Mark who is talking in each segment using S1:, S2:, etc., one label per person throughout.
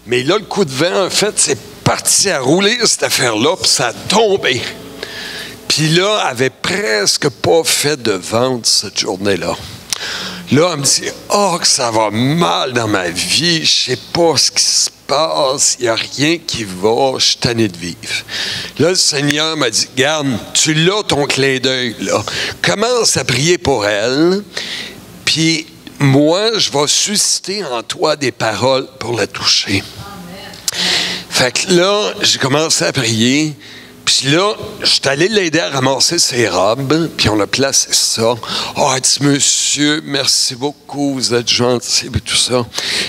S1: Mais là, le coup de vent, en fait, c'est parti à rouler, cette affaire-là, puis ça a tombé. Puis là, elle avait presque pas fait de vente cette journée-là. Là, elle me dit « Oh, que ça va mal dans ma vie, je sais pas ce qui se passe, il n'y a rien qui va, je suis tanné de vivre. » Là, le Seigneur m'a dit « Garde, tu l'as ton clin d'œil, là. Commence à prier pour elle, puis moi, je vais susciter en toi des paroles pour la toucher. » Fait que là, j'ai commencé à prier. Puis là, je suis allé l'aider à ramasser ses robes, puis on a placé ça. « Oh, elle dit, monsieur, merci beaucoup, vous êtes gentil, et tout ça. »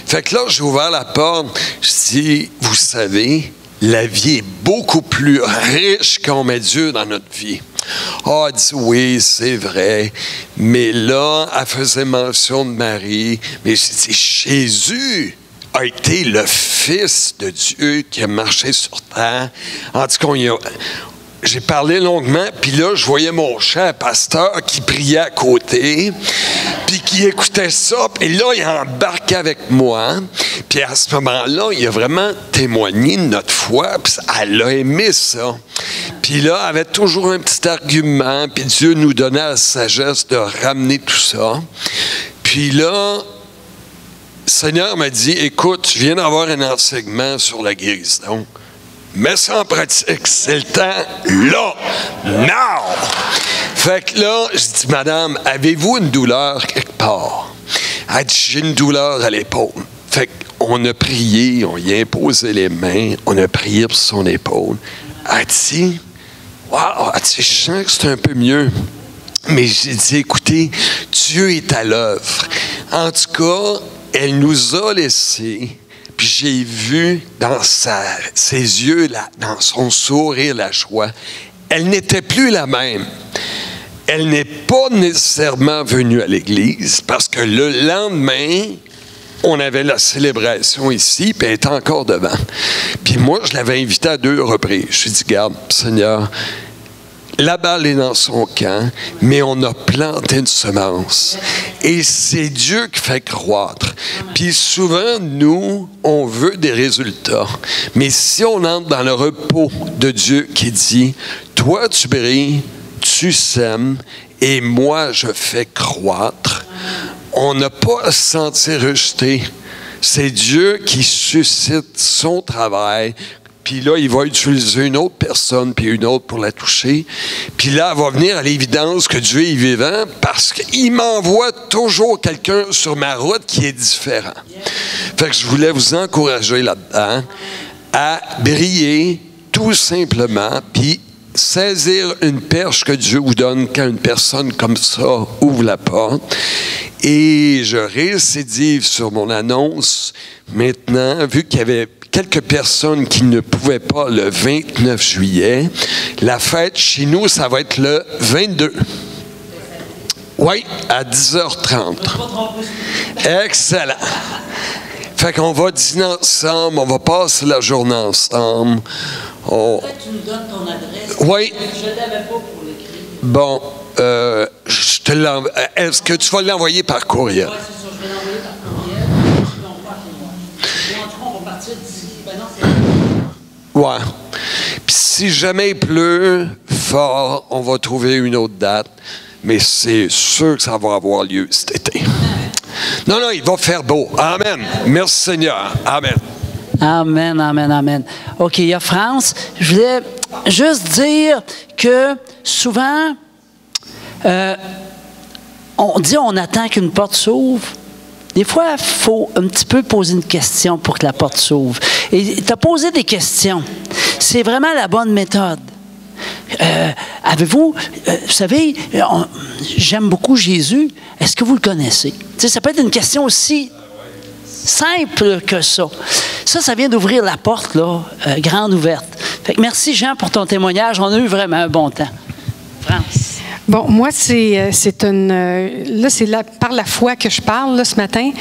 S1: Fait que là, j'ai ouvert la porte, je dis, vous savez, la vie est beaucoup plus riche quand on met Dieu dans notre vie. Oh, elle dit, oui, c'est vrai. Mais là, elle faisait mention de Marie. Mais j'ai dit, Jésus a été le Fils de Dieu qui a marché sur terre. En tout cas, j'ai parlé longuement, puis là, je voyais mon cher pasteur qui priait à côté, puis qui écoutait ça, puis là, il embarquait avec moi. Puis à ce moment-là, il a vraiment témoigné de notre foi, puis elle a aimé ça. Puis là, elle avait toujours un petit argument, puis Dieu nous donnait la sagesse de ramener tout ça. Puis là, le Seigneur m'a dit, écoute, tu viens d'avoir un enseignement sur la guérison. Mets ça en pratique. C'est le temps, là, now! Fait que là, je dis, madame, avez-vous une douleur quelque part? Elle dit, j'ai une douleur à l'épaule. Fait qu'on a prié, on y a imposé les mains, on a prié pour son épaule. Elle dit, wow, elle dit, je sens que c'est un peu mieux. Mais j'ai dit, écoutez, Dieu est à l'œuvre. En tout cas, elle nous a laissés, puis j'ai vu dans ses yeux, dans son sourire, la joie. Elle n'était plus la même. Elle n'est pas nécessairement venue à l'église, parce que le lendemain, on avait la célébration ici, puis elle était encore devant. Puis moi, je l'avais invitée à 2 reprises. Je lui ai dit, garde, Seigneur, la balle est dans son camp, mais on a planté une semence. Et c'est Dieu qui fait croître. Puis souvent, nous, on veut des résultats. Mais si on entre dans le repos de Dieu qui dit, toi, tu brilles, tu sèmes, et moi, je fais croître, on n'a pas à se sentir rejeté. C'est Dieu qui suscite son travail. Puis là, il va utiliser une autre personne, puis une autre pour la toucher. Puis là, elle va venir à l'évidence que Dieu est vivant parce qu'il m'envoie toujours quelqu'un sur ma route qui est différent. Fait que je voulais vous encourager là-dedans à briller tout simplement, puis saisir une perche que Dieu vous donne quand une personne comme ça ouvre la porte. Et je récidive sur mon annonce maintenant, vu qu'il y avait quelques personnes qui ne pouvaient pas le 29 juillet. La fête chez nous, ça va être le 22. Oui, à 10h30. Excellent. Fait qu'on va dîner ensemble, on va passer la journée ensemble.
S2: Peut-être que tu nous donnes ton adresse.
S1: Oui.
S2: Je ne l'avais pas pour l'écrire.
S1: Bon, je te l'envoie. Est-ce que tu vas l'envoyer par courriel?
S2: Oui, c'est ça, je vais l'envoyer par courriel. Puis on va chez moi. Et en tout cas, on va partir d'ici. Ben non, c'est...
S1: Ouais. Puis si jamais il pleut fort, on va trouver une autre date. Mais c'est sûr que ça va avoir lieu cet été. Non, il va faire beau. Amen. Merci Seigneur. Amen.
S2: Amen, amen, amen. OK, il y a France. Je voulais juste dire que souvent, on dit on attend qu'une porte s'ouvre. Des fois, il faut un petit peu poser une question pour que la porte s'ouvre. Et tu as posé des questions. C'est vraiment la bonne méthode. Avez-vous, vous savez, j'aime beaucoup Jésus. Est-ce que vous le connaissez? Tu sais, ça peut être une question aussi simple que ça. Ça vient d'ouvrir la porte, là, grande ouverte. Fait que merci, Jean, pour ton témoignage. On a eu vraiment un bon temps. France.
S3: Bon, moi, c'est par la foi que je parle là, ce matin.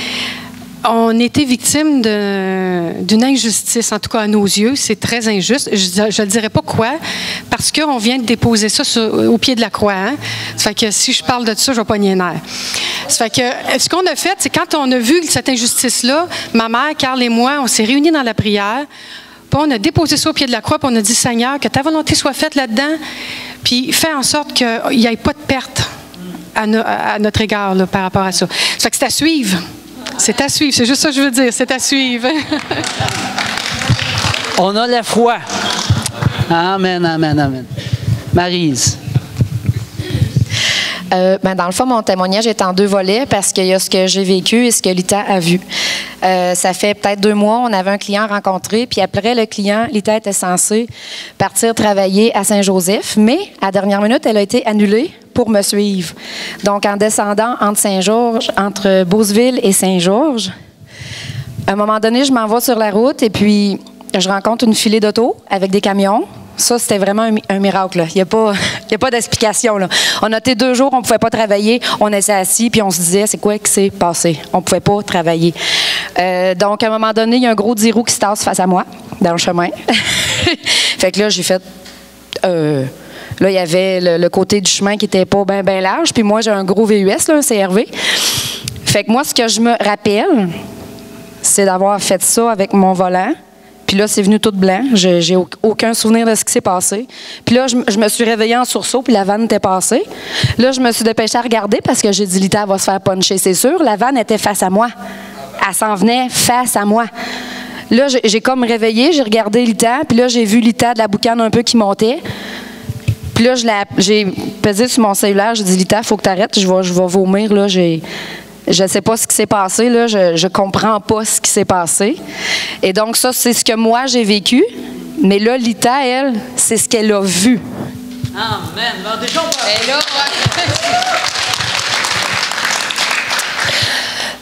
S3: on était victime d'une injustice, en tout cas à nos yeux. C'est très injuste. Je ne dirais pas quoi, parce qu'on vient de déposer ça au pied de la croix. Hein? Ça fait que si je parle de ça, je vais pogner les nerfs. Ça fait que ce qu'on a fait, c'est quand on a vu cette injustice-là, ma mère, Carl et moi, on s'est réunis dans la prière, puis on a déposé ça au pied de la croix, puis on a dit, Seigneur, que ta volonté soit faite là-dedans, puis fais en sorte qu'il n'y ait pas de perte à notre égard là, par rapport à ça. Ça fait que c'est à suivre. C'est à suivre, c'est juste ça que je veux dire, c'est à suivre.
S2: On a la foi. Amen, amen, amen. Maryse.
S4: Dans le fond, mon témoignage est en 2 volets parce qu'il y a ce que j'ai vécu et ce que Lita a vu. Ça fait peut-être 2 mois, on avait un client rencontré, puis après le client, Lita était censée partir travailler à Saint-Joseph, mais à la dernière minute, elle a été annulée pour me suivre. Donc, en descendant entre Beauceville et Saint-Georges, à un moment donné, je m'en vais sur la route et puis je rencontre une filée d'auto avec des camions. Ça, c'était vraiment un miracle. Il n'y a pas d'explication. On a été 2 jours, on ne pouvait pas travailler. On était assis, puis on se disait, c'est quoi qui s'est passé? On ne pouvait pas travailler. Donc, à un moment donné, il y a un gros 10 roues qui se tasse face à moi, dans le chemin. Fait que là, j'ai fait... là, il y avait le côté du chemin qui n'était pas bien large, puis moi, j'ai un gros VUS, là, un CRV. Fait que moi, ce que je me rappelle, c'est d'avoir fait ça avec mon volant. Puis là, c'est venu tout blanc. J'ai aucun souvenir de ce qui s'est passé. Puis là, je me suis réveillée en sursaut, puis la vanne était passée. Là, je me suis dépêchée à regarder parce que j'ai dit, Lita va se faire puncher, c'est sûr. La vanne était face à moi. Elle s'en venait face à moi. Là, j'ai comme réveillé, j'ai regardé Lita, puis là, j'ai vu Lita de la boucane un peu qui montait. Puis là, j'ai pesé sur mon cellulaire, j'ai dit, Lita, il faut que tu arrêtes, je vais vomir, là, je ne sais pas ce qui s'est passé, là, je ne comprends pas ce qui s'est passé. Et donc, ça, c'est ce que moi, j'ai vécu. Mais là, Lita, elle, c'est ce qu'elle a vu.
S2: Amen. Bon, déjà,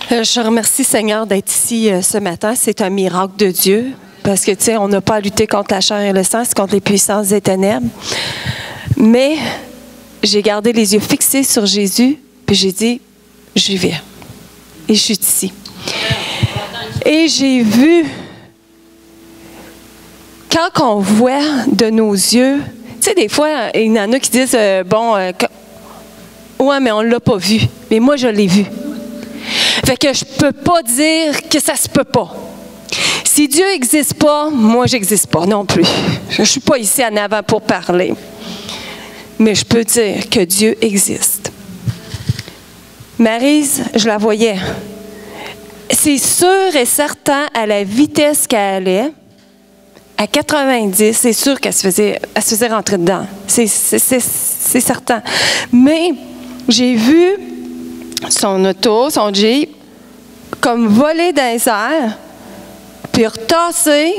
S5: Je remercie Seigneur d'être ici ce matin. C'est un miracle de Dieu. Parce que, tu sais, on n'a pas à lutter contre la chair et le sang, c'est contre les puissances des ténèbres. Mais j'ai gardé les yeux fixés sur Jésus, puis j'ai dit, j'y vais. Et je suis ici. Et j'ai vu, quand on voit de nos yeux, tu sais, des fois, il y en a qui disent, ouais, mais on ne l'a pas vu. Mais moi, je l'ai vu. Fait que je ne peux pas dire que ça se peut pas. Si Dieu n'existe pas, moi, j'existe pas non plus. Je ne suis pas ici en avant pour parler. Mais je peux dire que Dieu existe. Maryse, je la voyais. C'est sûr et certain, à la vitesse qu'elle allait, à 90, c'est sûr qu'elle se faisait rentrer dedans. C'est certain. Mais j'ai vu son auto, son Jeep, comme voler dans les airs, puis retasser,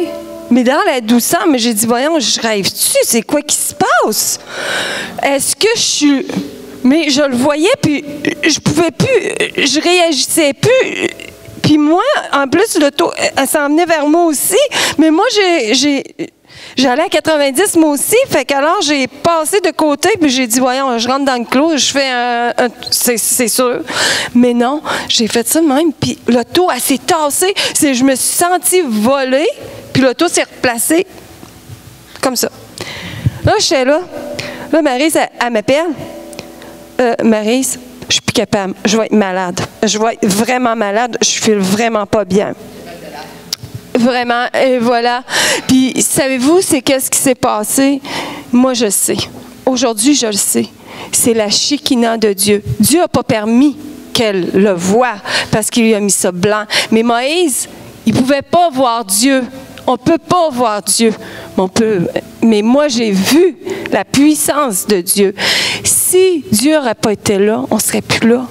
S5: mais dans la douceur. Mais j'ai dit, voyons, je rêve-tu? C'est quoi qui se passe? Est-ce que je suis... Mais je le voyais, puis je pouvais plus, je réagissais plus. Puis moi, en plus, l'auto, elle s'en venait vers moi aussi. Mais moi, j'allais à 90, moi aussi. Fait qu'alors, j'ai passé de côté, puis j'ai dit, voyons, je rentre dans le clos, je fais c'est sûr. Mais non, j'ai fait ça de même. Puis l'auto, elle s'est tassée. Je me suis sentie voler, puis l'auto s'est replacée comme ça. Là, je suis là. Là, Maryse, elle m'appelle. Maryse, je suis plus capable. Je vais être malade. Je vais être vraiment malade. Je file vraiment pas bien. Vraiment. Et voilà. Puis, savez-vous, c'est qu'est-ce qui s'est passé? Moi, je sais. Aujourd'hui, je le sais. C'est la Shekinah de Dieu. Dieu n'a pas permis qu'elle le voie parce qu'il lui a mis ça blanc. Mais Moïse, il ne pouvait pas voir Dieu. On ne peut pas voir Dieu. Mais moi, j'ai vu la puissance de Dieu. Si Dieu n'aurait pas été là, on ne serait plus là.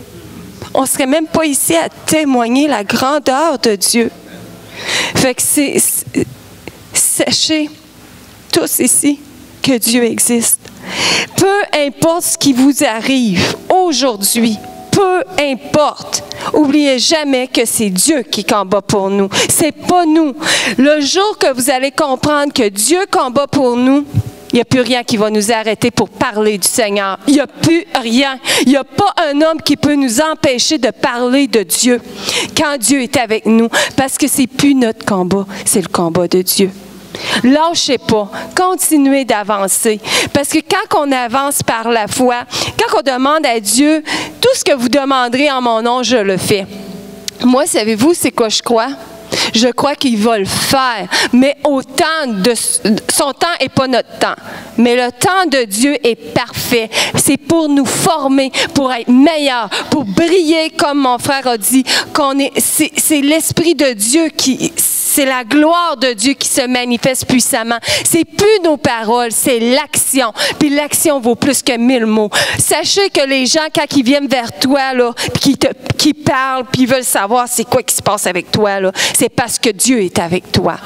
S5: On ne serait même pas ici à témoigner la grandeur de Dieu. Fait que sachez tous ici que Dieu existe. Peu importe ce qui vous arrive aujourd'hui, peu importe. Oubliez jamais que c'est Dieu qui combat pour nous. C'est pas nous. Le jour que vous allez comprendre que Dieu combat pour nous, Il n'y a plus rien qui va nous arrêter pour parler du Seigneur. Il n'y a plus rien. Il n'y a pas un homme qui peut nous empêcher de parler de Dieu quand Dieu est avec nous. Parce que c'est plus notre combat, c'est le combat de Dieu. Lâchez pas, continuez d'avancer. Parce que quand on avance par la foi, quand on demande à Dieu, tout ce que vous demanderez en mon nom, je le fais. Moi, savez-vous, c'est quoi je crois? Je crois qu'il va le faire, mais au temps de son temps n'est pas notre temps. Mais le temps de Dieu est parfait. C'est pour nous former, pour être meilleurs, pour briller, comme mon frère a dit. C'est l'Esprit de Dieu c'est la gloire de Dieu qui se manifeste puissamment. C'est plus nos paroles, c'est l'action. Puis l'action vaut plus que 1000 mots. Sachez que les gens, quand ils viennent vers toi, là, qui parlent, puis ils veulent savoir c'est quoi qui se passe avec toi, là, c'est parce que Dieu est avec toi.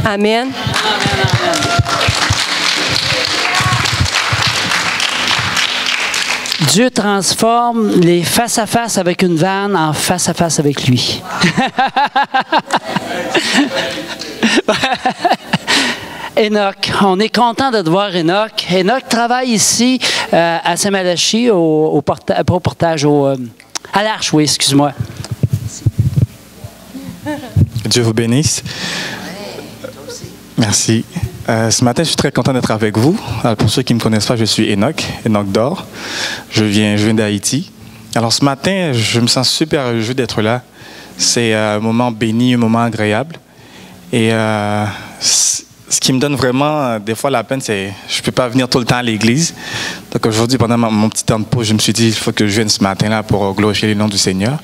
S5: Amen. Amen.
S2: Dieu transforme les face-à-face avec une vanne en face-à-face avec lui. Enoch, on est content de te voir, Enoch. Enoch travaille ici à Saint-Malachie au portage, à l'Arche, oui, excuse-moi.
S6: Dieu vous bénisse. Merci. Ce matin, je suis très content d'être avec vous. Alors, pour ceux qui ne me connaissent pas, je suis Enoch Dor. Je viens d'Haïti. Alors ce matin, je me sens super heureux d'être là. C'est un moment béni, un moment agréable. Et ce qui me donne vraiment des fois la peine, c'est que je ne peux pas venir tout le temps à l'église. Donc aujourd'hui, pendant mon petit temps de pause, je me suis dit il faut que je vienne ce matin-là pour glorifier le nom du Seigneur.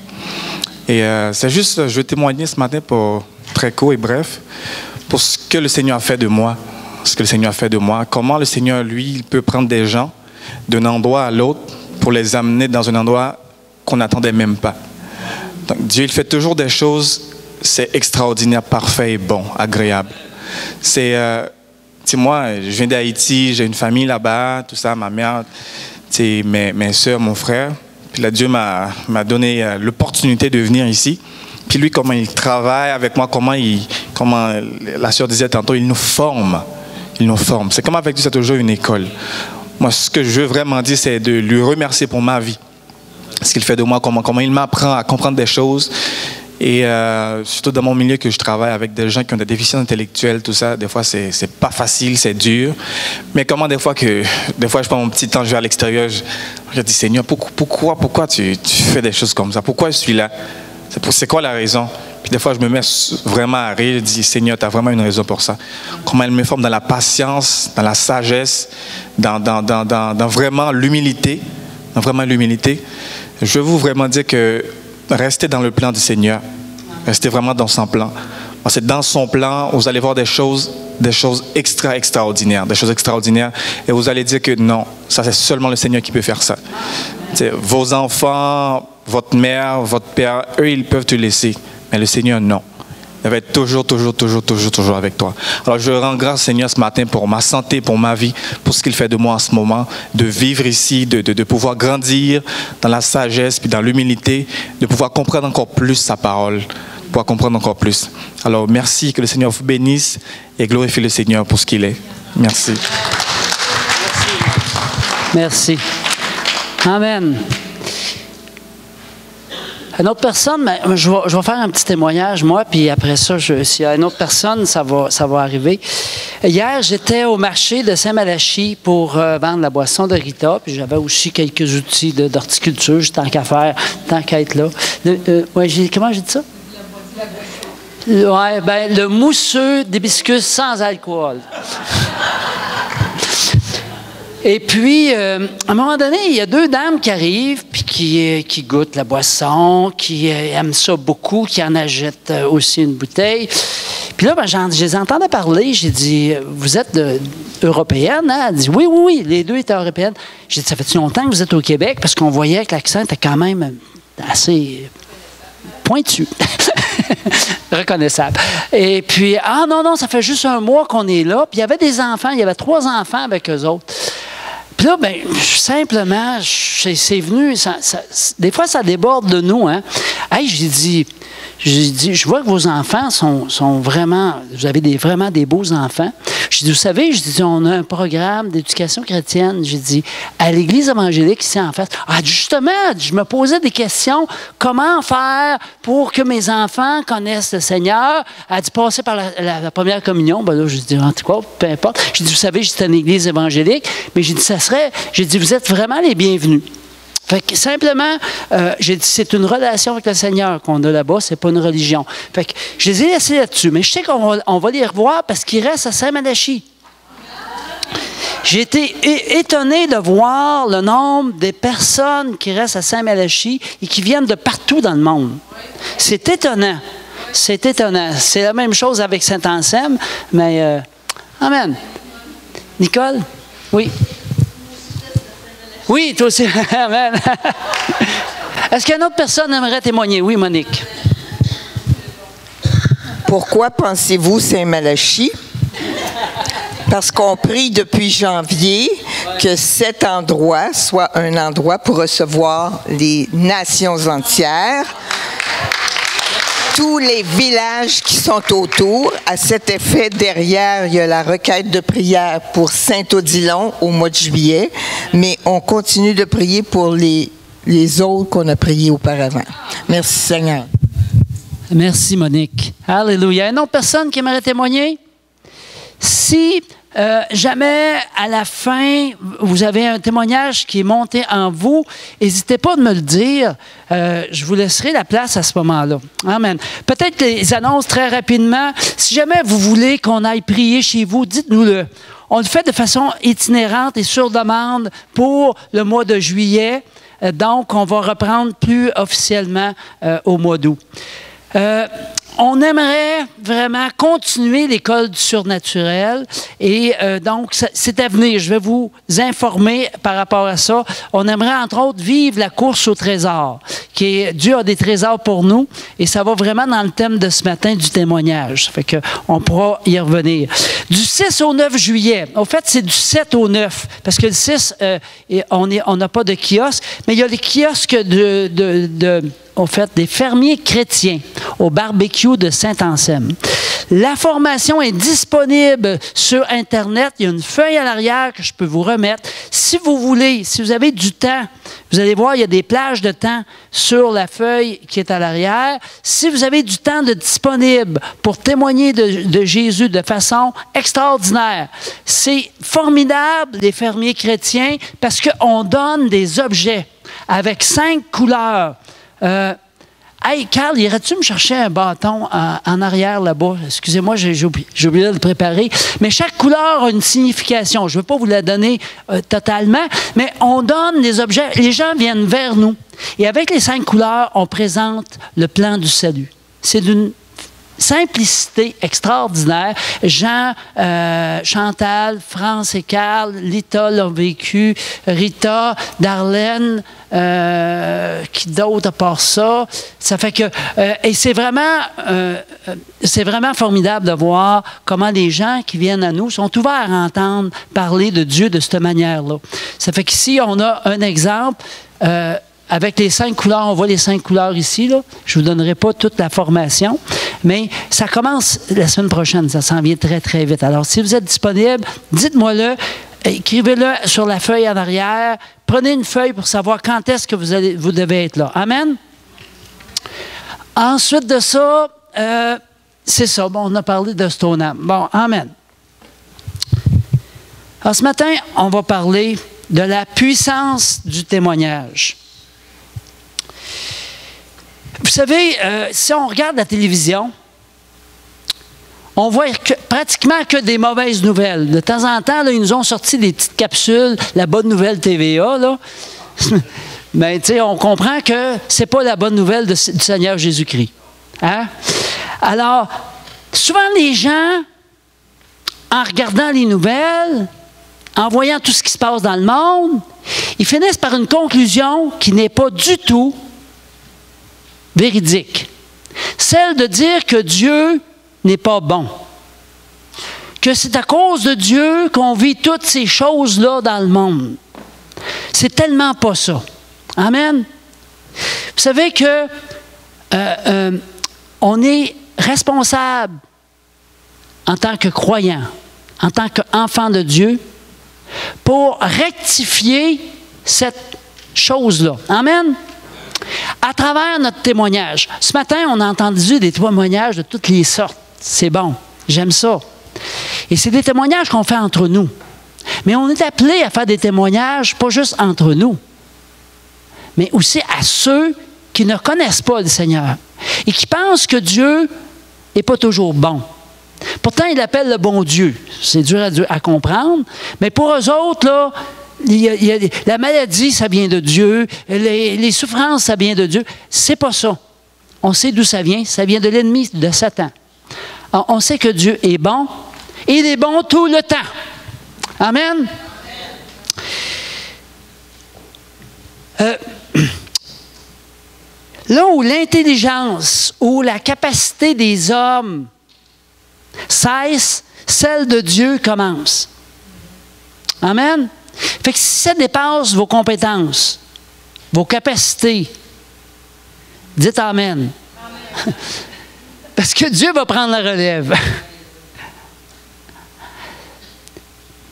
S6: Et c'est juste, je vais témoigner ce matin pour très court et bref, pour ce que le Seigneur a fait de moi. Ce que le Seigneur a fait de moi. Comment le Seigneur, lui, il peut prendre des gens d'un endroit à l'autre pour les amener dans un endroit qu'on n'attendait même pas. Donc Dieu, il fait toujours des choses, c'est extraordinaire, parfait et bon, agréable. Moi, je viens d'Haïti, j'ai une famille là-bas, tout ça, ma mère, mes soeurs, mon frère. Puis là, Dieu m'a donné l'opportunité de venir ici. Puis lui, comment il travaille avec moi, comment la sœur disait tantôt, il nous forme. Il nous forme. C'est comme avec Dieu, c'est toujours une école. Moi, ce que je veux vraiment dire, c'est de lui remercier pour ma vie. Ce qu'il fait de moi, comment il m'apprend à comprendre des choses. Et surtout dans mon milieu que je travaille avec des gens qui ont des déficiences intellectuelles, tout ça, des fois, c'est pas facile, c'est dur. Mais comment des fois, je prends mon petit temps, je vais à l'extérieur, je dis, Seigneur, pourquoi tu fais des choses comme ça? Pourquoi je suis là? C'est quoi la raison? Puis des fois, je me mets vraiment à rire. Je dis, Seigneur, tu as vraiment une raison pour ça. Comment elle me forme dans la patience, dans la sagesse, dans vraiment l'humilité. Dans vraiment l'humilité. Je veux vous vraiment dire que restez dans le plan du Seigneur. Restez vraiment dans son plan. Parce que dans son plan, vous allez voir des choses extraordinaires. Des choses extraordinaires. Et vous allez dire que non, ça c'est seulement le Seigneur qui peut faire ça. T'sais, vos enfants, votre mère, votre père, eux, ils peuvent te laisser. Mais le Seigneur, non. Il va être toujours avec toi. Alors, je rends grâce, Seigneur, ce matin pour ma santé, pour ma vie, pour ce qu'il fait de moi en ce moment, de vivre ici, de pouvoir grandir dans la sagesse, puis dans l'humilité, de pouvoir comprendre encore plus sa parole, pouvoir comprendre encore plus. Alors, merci, que le Seigneur vous bénisse et glorifie le Seigneur pour ce qu'il est. Merci.
S2: Merci. Amen. Une autre personne, je vais faire un petit témoignage, moi, puis après ça, s'il y a une autre personne, ça va arriver. Hier, j'étais au marché de Saint-Malachie pour vendre la boisson de Rita, puis j'avais aussi quelques outils d'horticulture, tant qu'à faire, tant qu'à être là. Comment j'ai dit ça? Le mousseux d'hibiscus sans alcool. Et puis, à un moment donné, il y a deux dames qui arrivent, puis qui goûtent la boisson, qui aiment ça beaucoup, qui en achètent aussi une bouteille. Puis là, je les entendais parler. J'ai dit, vous êtes européenne, hein? Elle dit, oui, les deux étaient européennes. J'ai dit, ça fait-tu longtemps que vous êtes au Québec? Parce qu'on voyait que l'accent était quand même assez pointu. Reconnaissable. Et puis, non, ça fait juste un mois qu'on est là. Puis il y avait des enfants, il y avait 3 enfants avec eux autres. Puis là, c'est venu, des fois, ça déborde de nous. Hein? Hey, j'ai dit, J'ai dit, je vois que vos enfants sont vraiment, vous avez vraiment des beaux enfants. J'ai dit, vous savez, je dis, on a un programme d'éducation chrétienne. J'ai dit, à l'Église évangélique ici en face. Ah, justement, je me posais des questions. Comment faire pour que mes enfants connaissent le Seigneur? Elle a dit, passer par la première communion. Ben là, j'ai dit, en tout cas, peu importe. J'ai dit, vous savez, j'étais une Église évangélique, mais j'ai dit, j'ai dit, vous êtes vraiment les bienvenus. Fait que simplement, j'ai dit, c'est une relation avec le Seigneur qu'on a là-bas, c'est pas une religion. Fait que je les ai laissés là-dessus, mais je sais qu'on va les revoir parce qu'ils restent à Saint-Malachie. J'ai été étonné de voir le nombre des personnes qui restent à Saint-Malachie et qui viennent de partout dans le monde. C'est étonnant. C'est étonnant. C'est la même chose avec Saint-Anselme, mais... Amen. Nicole? Oui. Oui, toi aussi. Amen. Est-ce qu'une autre personne aimerait témoigner? Oui, Monique.
S7: Pourquoi pensez-vous Saint-Malachie? Parce qu'on prie depuis janvier que cet endroit soit un endroit pour recevoir les nations entières, tous les villages qui sont autour. À cet effet, derrière, il y a la requête de prière pour Saint-Odilon au mois de juillet, mais on continue de prier pour les autres qu'on a priés auparavant. Merci Seigneur.
S2: Merci Monique. Alléluia. Une autre personne qui aimerait témoigner? Si jamais à la fin, vous avez un témoignage qui est monté en vous, n'hésitez pas à me le dire. Je vous laisserai la place à ce moment-là. Amen. Peut-être les annonces très rapidement. Si jamais vous voulez qu'on aille prier chez vous, dites-nous-le. On le fait de façon itinérante et sur demande pour le mois de juillet. Donc, on va reprendre plus officiellement au mois d'août. On aimerait vraiment continuer l'école du surnaturel et donc c'est à venir. Je vais vous informer par rapport à ça. On aimerait entre autres vivre la course au trésor, qui est Dieu a des trésors pour nous et ça va vraiment dans le thème de ce matin du témoignage. Ça fait que on pourra y revenir. Du 6 au 9 juillet. En fait, c'est du 7 au 9 parce que le 6, on n'a pas de kiosque, mais il y a les kiosques en fait, des fermiers chrétiens au barbecue de Saint-Anselme. La formation est disponible sur Internet. Il y a une feuille à l'arrière que je peux vous remettre. Si vous voulez, si vous avez du temps, vous allez voir, il y a des plages de temps sur la feuille qui est à l'arrière. Si vous avez du temps de disponible pour témoigner de Jésus de façon extraordinaire, c'est formidable, les fermiers chrétiens, parce qu'on donne des objets avec 5 couleurs. Hey, Carl, irais-tu me chercher un bâton en arrière là-bas? Excusez-moi, j'ai oublié de le préparer. Mais chaque couleur a une signification. Je ne veux pas vous la donner totalement, mais on donne des objets. Les gens viennent vers nous. Et avec les 5 couleurs, on présente le plan du salut. C'est d'une simplicité extraordinaire. Jean, Chantal, France et Carl, Lita l'ont vécu, Rita, Darlene, qui d'autre à part ça? Ça fait que... et c'est vraiment formidable de voir comment les gens qui viennent à nous sont ouverts à entendre parler de Dieu de cette manière-là. Ça fait qu'ici, on a un exemple... avec les 5 couleurs, on voit les 5 couleurs ici. Là. Je ne vous donnerai pas toute la formation, mais ça commence la semaine prochaine. Ça s'en vient très, très vite. Alors, si vous êtes disponible, dites-moi-le. Écrivez-le sur la feuille en arrière. Prenez une feuille pour savoir quand est-ce que vous devez être là. Amen? Ensuite de ça, c'est ça. Bon, on a parlé de Stoneham. Bon, amen. Alors, ce matin, on va parler de la puissance du témoignage. Vous savez, si on regarde la télévision, on voit pratiquement que des mauvaises nouvelles. De temps en temps, là, ils nous ont sorti des petites capsules, la bonne nouvelle TVA, là. Mais tu sais, on comprend que c'est pas la bonne nouvelle du Seigneur Jésus-Christ. Hein? Alors, souvent les gens, en regardant les nouvelles, en voyant tout ce qui se passe dans le monde, ils finissent par une conclusion qui n'est pas du tout véridique. Celle de dire que Dieu n'est pas bon. Que c'est à cause de Dieu qu'on vit toutes ces choses-là dans le monde. C'est tellement pas ça. Amen. Vous savez que on est responsable en tant que croyant, en tant qu'enfant de Dieu, pour rectifier cette chose-là. Amen? À travers notre témoignage. Ce matin, on a entendu des témoignages de toutes les sortes. C'est bon. J'aime ça. Et c'est des témoignages qu'on fait entre nous. Mais on est appelé à faire des témoignages, pas juste entre nous, mais aussi à ceux qui ne connaissent pas le Seigneur et qui pensent que Dieu n'est pas toujours bon. Pourtant, il appelle le bon Dieu. C'est dur à comprendre, mais pour eux autres, là, la maladie, ça vient de Dieu. Les souffrances, ça vient de Dieu. C'est pas ça. On sait d'où ça vient. Ça vient de l'ennemi, de Satan. Alors, on sait que Dieu est bon. Et il est bon tout le temps. Amen. Là où l'intelligence ou la capacité des hommes cesse, celle de Dieu commence. Amen. Fait que si ça dépasse vos compétences, vos capacités, dites Amen. Amen. Parce que Dieu va prendre la relève.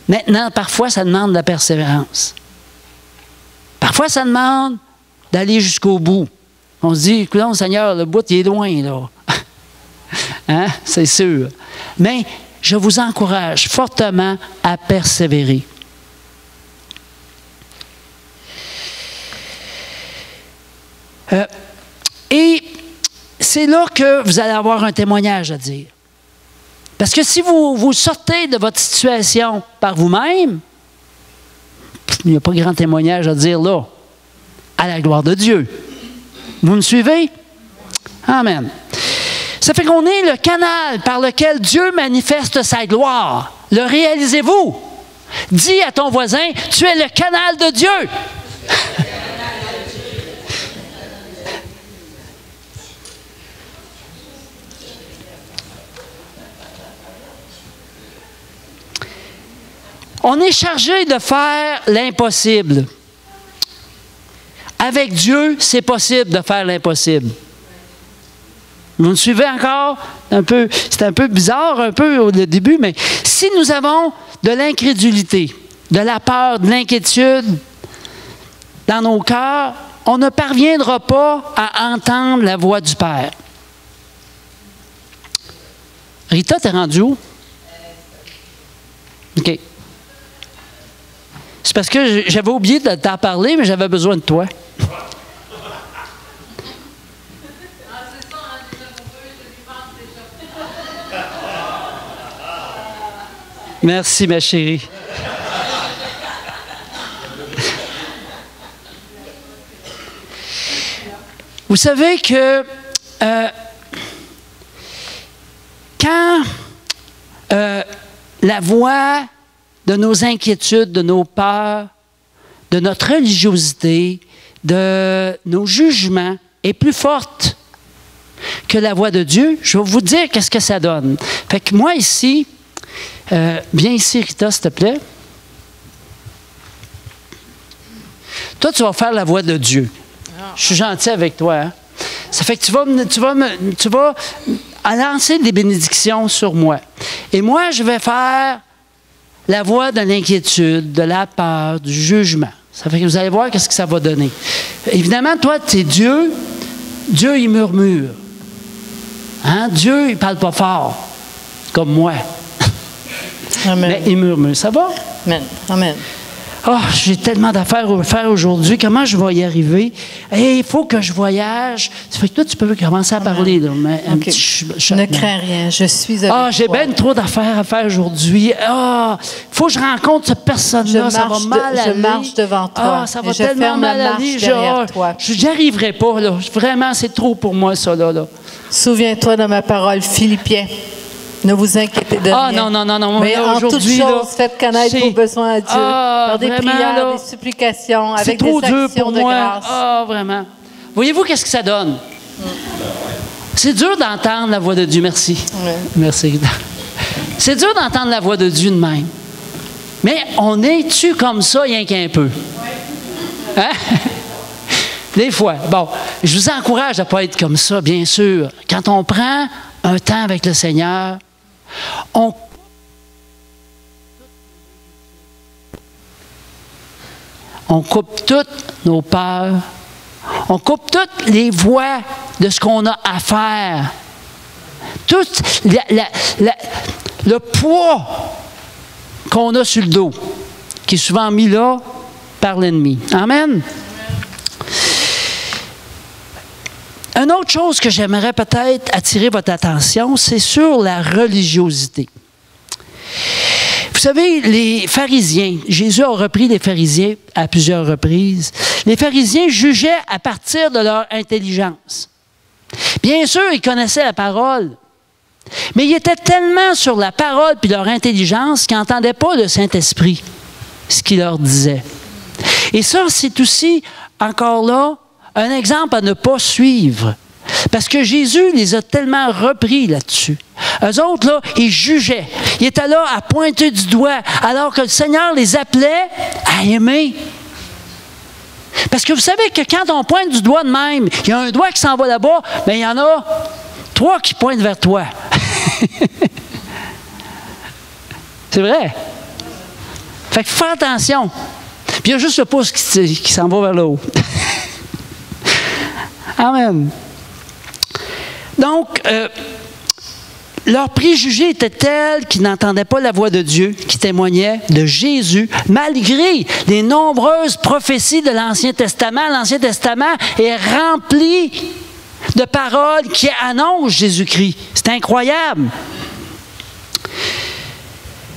S2: Maintenant, parfois, ça demande de la persévérance. Parfois, ça demande d'aller jusqu'au bout. On se dit, écoute, Seigneur, le bout, il est loin, là. Hein? C'est sûr. Mais je vous encourage fortement à persévérer. Et c'est là que vous allez avoir un témoignage à dire. Parce que si vous sortez de votre situation par vous-même, il n'y a pas grand témoignage à dire là, à la gloire de Dieu. Vous me suivez? Amen. Ça fait qu'on est le canal par lequel Dieu manifeste sa gloire. Le réalisez-vous? Dis à ton voisin, tu es le canal de Dieu. On est chargé de faire l'impossible. Avec Dieu, c'est possible de faire l'impossible. Vous me suivez encore? C'est un peu bizarre, un peu au début, mais si nous avons de l'incrédulité, de la peur, de l'inquiétude dans nos cœurs, on ne parviendra pas à entendre la voix du Père. Rita, t'es rendue où? OK. C'est parce que j'avais oublié de t'en parler, mais j'avais besoin de toi. Merci, ma chérie. Vous savez que quand la voix de nos inquiétudes, de nos peurs, de notre religiosité, de nos jugements est plus forte que la voix de Dieu, je vais vous dire qu'est-ce que ça donne. Fait que moi ici, viens ici Rita, s'il te plaît. Toi, tu vas faire la voix de Dieu. Je suis gentil avec toi. Hein? Ça fait que tu vas lancer des bénédictions sur moi. Et moi, je vais faire la voix de l'inquiétude, de la peur, du jugement. Ça fait que vous allez voir qu'est-ce que ça va donner. Évidemment, toi, tu es Dieu. Dieu, il murmure. Hein? Dieu, il ne parle pas fort, comme moi.
S8: Amen.
S2: Mais il murmure. Ça va?
S8: Amen. Amen.
S2: Oh, j'ai tellement d'affaires à faire aujourd'hui. Comment je vais y arriver? Il faut que je voyage. Ça fait que toi, tu peux commencer à parler. Là, mais
S8: okay. Ne crains rien. Je suis avec toi.
S2: J'ai bien trop d'affaires à faire aujourd'hui. Il faut que je rencontre cette personne-là. Ça va mal aller.
S8: Je marche devant toi.
S2: Ça va tellement mal aller. Je n'y arriverai pas. Là. Vraiment, c'est trop pour moi, ça. Là.
S8: Souviens-toi de ma parole, Philippiens. Ne vous inquiétez de rien.
S2: Non.
S8: Mais en toutes choses, faites connaître vos besoins à Dieu. Par des prières,
S2: là,
S8: des supplications, avec des actions de
S2: grâce. Vraiment. Voyez-vous qu'est-ce que ça donne? C'est dur d'entendre la voix de Dieu. Merci. Merci. C'est dur d'entendre la voix de Dieu de même. Mais on est-tu comme ça, rien qu'un peu? Hein? Des fois. Bon, je vous encourage à ne pas être comme ça, bien sûr. Quand on prend un temps avec le Seigneur, on coupe toutes nos peurs. On coupe toutes les voies de ce qu'on a à faire. Tout le poids qu'on a sur le dos, qui est souvent mis là par l'ennemi. Amen. Une autre chose que j'aimerais peut-être attirer votre attention, c'est sur la religiosité. Vous savez, les pharisiens, Jésus a repris les pharisiens à plusieurs reprises. Les pharisiens jugeaient à partir de leur intelligence. Bien sûr, ils connaissaient la parole, mais ils étaient tellement sur la parole puis leur intelligence qu'ils n'entendaient pas le Saint-Esprit, ce qu'il leur disait. Et ça, c'est aussi, encore là, un exemple à ne pas suivre. Parce que Jésus les a tellement repris là-dessus. Eux autres, là, ils jugeaient. Ils étaient là à pointer du doigt, alors que le Seigneur les appelait à aimer. Parce que vous savez que quand on pointe du doigt de même, il y a un doigt qui s'en va là-bas, mais il y en a 3 qui pointent vers toi. C'est vrai. Fait que fais attention. Puis il y a juste le pouce qui s'en va vers le haut. Amen. Donc, leurs préjugés étaient tels qu'ils n'entendaient pas la voix de Dieu qui témoignait de Jésus, malgré les nombreuses prophéties de l'Ancien Testament. L'Ancien Testament est rempli de paroles qui annoncent Jésus-Christ. C'est incroyable.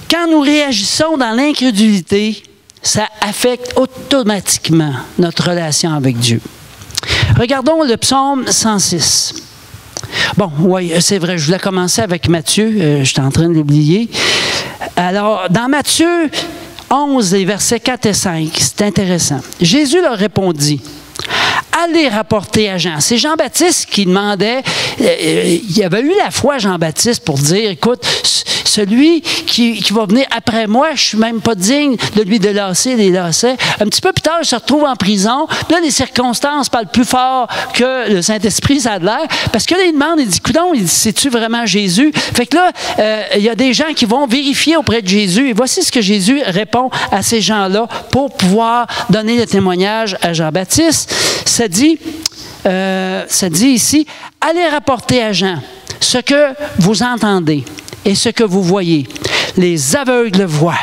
S2: Quand nous réagissons dans l'incrédulité, ça affecte automatiquement notre relation avec Dieu. Regardons le psaume 106. Bon, oui, c'est vrai, je voulais commencer avec Matthieu, j'étais en train de l'oublier. Alors, dans Matthieu 11, les versets 4 et 5, c'est intéressant. Jésus leur répondit, « Allez rapporter à Jean. » C'est Jean-Baptiste qui demandait, il avait eu la foi, Jean-Baptiste, pour dire, « Écoute, celui qui va venir après moi, je ne suis même pas digne de lui délasser les lacets. » Un petit peu plus tard, il se retrouve en prison. Là, les circonstances parlent plus fort que le Saint-Esprit, ça a de l'air. Parce que là, il demande, il dit, « Coudonc, c'est-tu vraiment Jésus? » Fait que là, il y a des gens qui vont vérifier auprès de Jésus. Et voici ce que Jésus répond à ces gens-là pour pouvoir donner le témoignage à Jean-Baptiste. Ça dit ici, « Allez rapporter à Jean ce que vous entendez et ce que vous voyez. Les aveugles voient,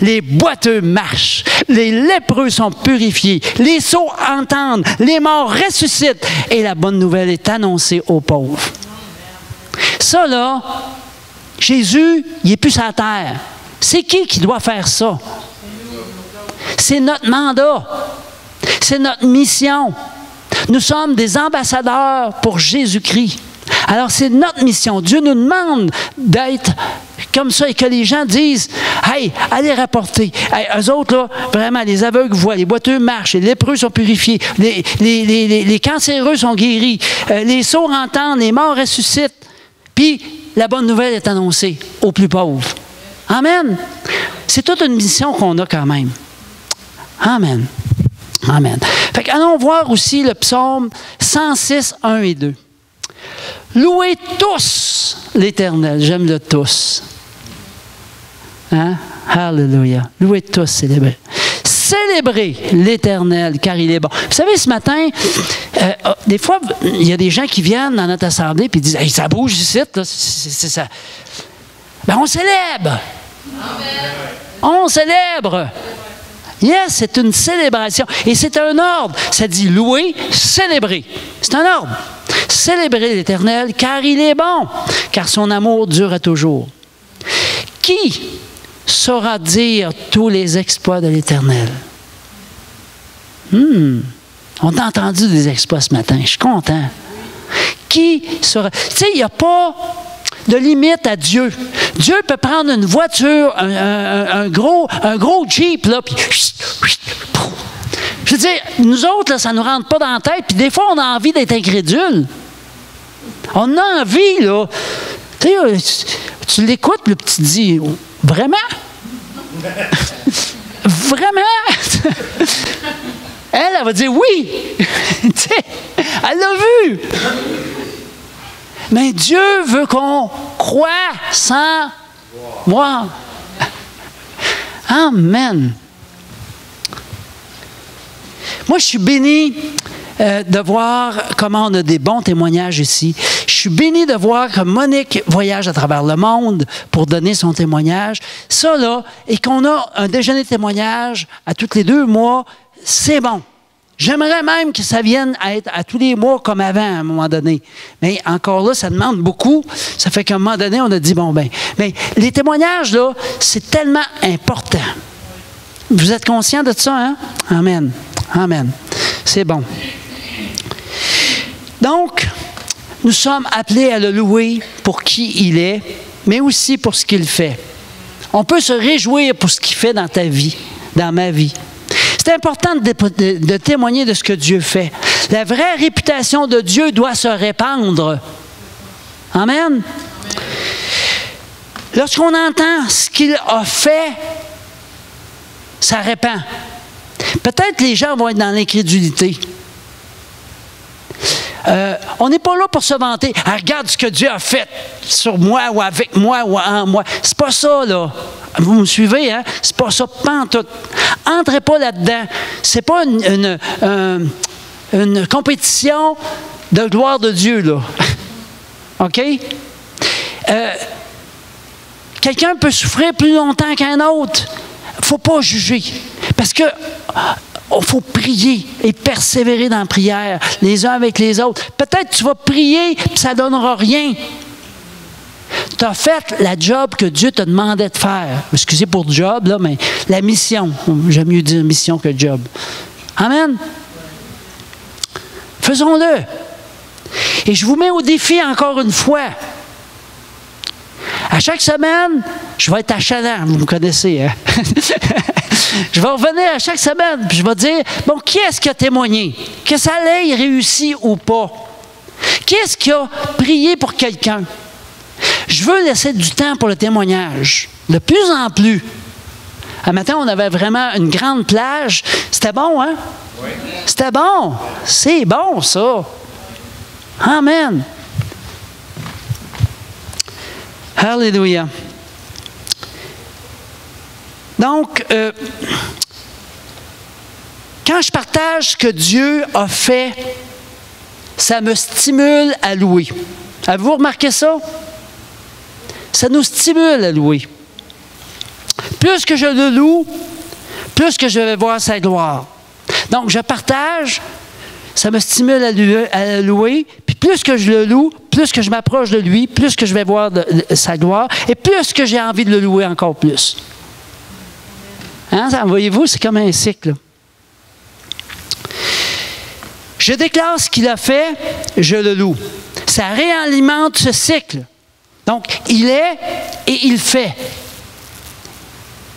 S2: les boiteux marchent, les lépreux sont purifiés, les sourds entendent, les morts ressuscitent et la bonne nouvelle est annoncée aux pauvres. » Ça, là, Jésus, il n'est plus sur la terre. C'est qui doit faire ça? C'est notre mandat. C'est notre mission. Nous sommes des ambassadeurs pour Jésus-Christ. Alors, c'est notre mission. Dieu nous demande d'être comme ça et que les gens disent, « Hey, allez rapporter. Hey, eux autres, là, vraiment, les aveugles voient, les boiteux marchent, les lépreux sont purifiés, les cancéreux sont guéris, les sourds entendent, les morts ressuscitent. Puis, la bonne nouvelle est annoncée aux plus pauvres. » Amen. C'est toute une mission qu'on a quand même. Amen. Amen. Fait allons voir aussi le psaume 106, 1 et 2. Louez tous l'Éternel. J'aime le tous. Hein? Alléluia. Louez tous, célébrez. Célébrez l'Éternel, car il est bon. Vous savez, ce matin, des fois, il y a des gens qui viennent dans notre assemblée et disent, hey, ça bouge ici, là, c'est ça. Ben, on célèbre. Amen. On célèbre. Yes, c'est une célébration. Et c'est un ordre. Ça dit louer, célébrer. C'est un ordre. Célébrez l'Éternel, car il est bon, car son amour dure à toujours. Qui saura dire tous les exploits de l'Éternel? On a entendu des exploits ce matin. Je suis content. Qui saura? Tu sais, il n'y a pas de limite à Dieu. Dieu peut prendre une voiture, un gros Jeep, là, puis je veux dire, nous autres, là, ça ne nous rentre pas dans la tête, puis des fois, on a envie d'être incrédule. On a envie, là. Tu sais, tu l'écoutes, puis tu te dis, vraiment? Vraiment? Elle elle va dire oui. Elle l'a vu. Mais Dieu veut qu'on croie sans voir. Amen. Moi, je suis béni de voir comment on a des bons témoignages ici. Je suis béni de voir que Monique voyage à travers le monde pour donner son témoignage. Ça, là, et qu'on a un déjeuner de témoignage à tous les 2 mois, c'est bon. J'aimerais même que ça vienne à être à tous les mois comme avant, à un moment donné. Mais encore là, ça demande beaucoup. Ça fait qu'à un moment donné, on a dit, bon, ben, mais les témoignages, là, c'est tellement important. Vous êtes conscients de ça, hein? Amen. Amen. C'est bon. Donc, nous sommes appelés à le louer pour qui il est, mais aussi pour ce qu'il fait. On peut se réjouir pour ce qu'il fait dans ta vie, dans ma vie. C'est important de témoigner de ce que Dieu fait. La vraie réputation de Dieu doit se répandre. Amen. Lorsqu'on entend ce qu'il a fait, ça répand. Peut-être les gens vont être dans l'incrédulité. On n'est pas là pour se vanter. Ah, regarde ce que Dieu a fait sur moi ou avec moi ou en moi. C'est pas ça, là. Vous me suivez, hein? C'est pas ça, pantoute. Entrez pas là-dedans. C'est pas une compétition de gloire de Dieu, là. OK? Quelqu'un peut souffrir plus longtemps qu'un autre. Il ne faut pas juger. Parce que il faut prier et persévérer dans la prière, les uns avec les autres. Peut-être que tu vas prier et ça ne donnera rien. Tu as fait la job que Dieu te demandait de faire. Excusez pour le job, là, mais la mission. J'aime mieux dire mission que job. Amen. Faisons-le. Et je vous mets au défi encore une fois. À chaque semaine, je vais être achalant, vous me connaissez, hein? Je vais revenir à chaque semaine, puis je vais dire, bon, qui est-ce qui a témoigné? Que ça l'ait réussi ou pas? Qui est-ce qui a prié pour quelqu'un? Je veux laisser du temps pour le témoignage, de plus en plus. Un matin, on avait vraiment une grande plage. C'était bon, hein? Oui. C'était bon. C'est bon, ça. Amen. Alléluia. Donc, quand je partage ce que Dieu a fait, ça me stimule à louer. Avez-vous remarqué ça? Ça nous stimule à louer. Plus que je le loue, plus que je vais voir sa gloire. Donc, je partage, ça me stimule à louer, puis plus que je le loue, plus que je m'approche de lui, plus que je vais voir sa gloire, et plus que j'ai envie de le louer encore plus. Hein, voyez-vous, c'est comme un cycle. Je déclare ce qu'il a fait, je le loue. Ça réalimente ce cycle. Donc, il est et il fait.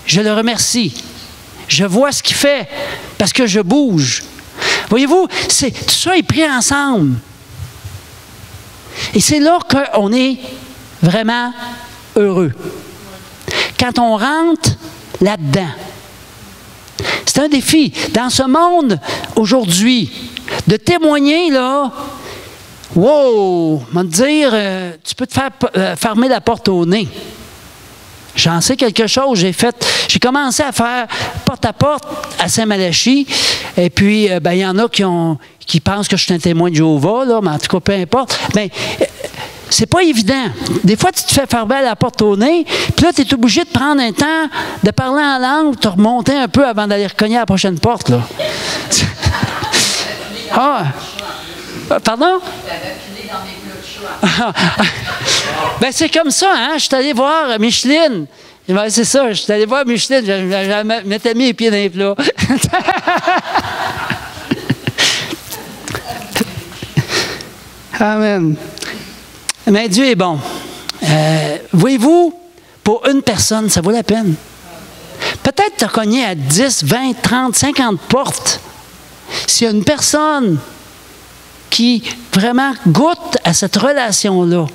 S2: Je le remercie. Je vois ce qu'il fait parce que je bouge. Voyez-vous, tout ça est pris ensemble. Et c'est là qu'on est vraiment heureux. Quand on rentre là-dedans. C'est un défi. Dans ce monde, aujourd'hui, de témoigner, là, wow, on va te dire, tu peux te faire fermer la porte au nez. J'en sais quelque chose. J'ai commencé à faire porte-à-porte à Saint-Malachie. Et puis, il y en a qui pensent que je suis un témoin de Jéhovah, là, mais en tout cas, peu importe. Mais c'est pas évident. Des fois, tu te fais fermer la porte au nez, puis là, tu es obligé de prendre un temps, de parler en langue, de remonter un peu avant d'aller recogner à la prochaine porte, là. Ah! Pardon? Ben, c'est comme ça, hein? Je suis allé voir Micheline. Ben, c'est ça, je suis allé voir Micheline. Je m'étais mis les pieds dans les plats. Amen. Mais Dieu est bon. Voyez-vous, pour une personne, ça vaut la peine. Peut-être tu as cogné à 10, 20, 30, 50 portes. S'il y a une personne qui vraiment goûte à cette relation-là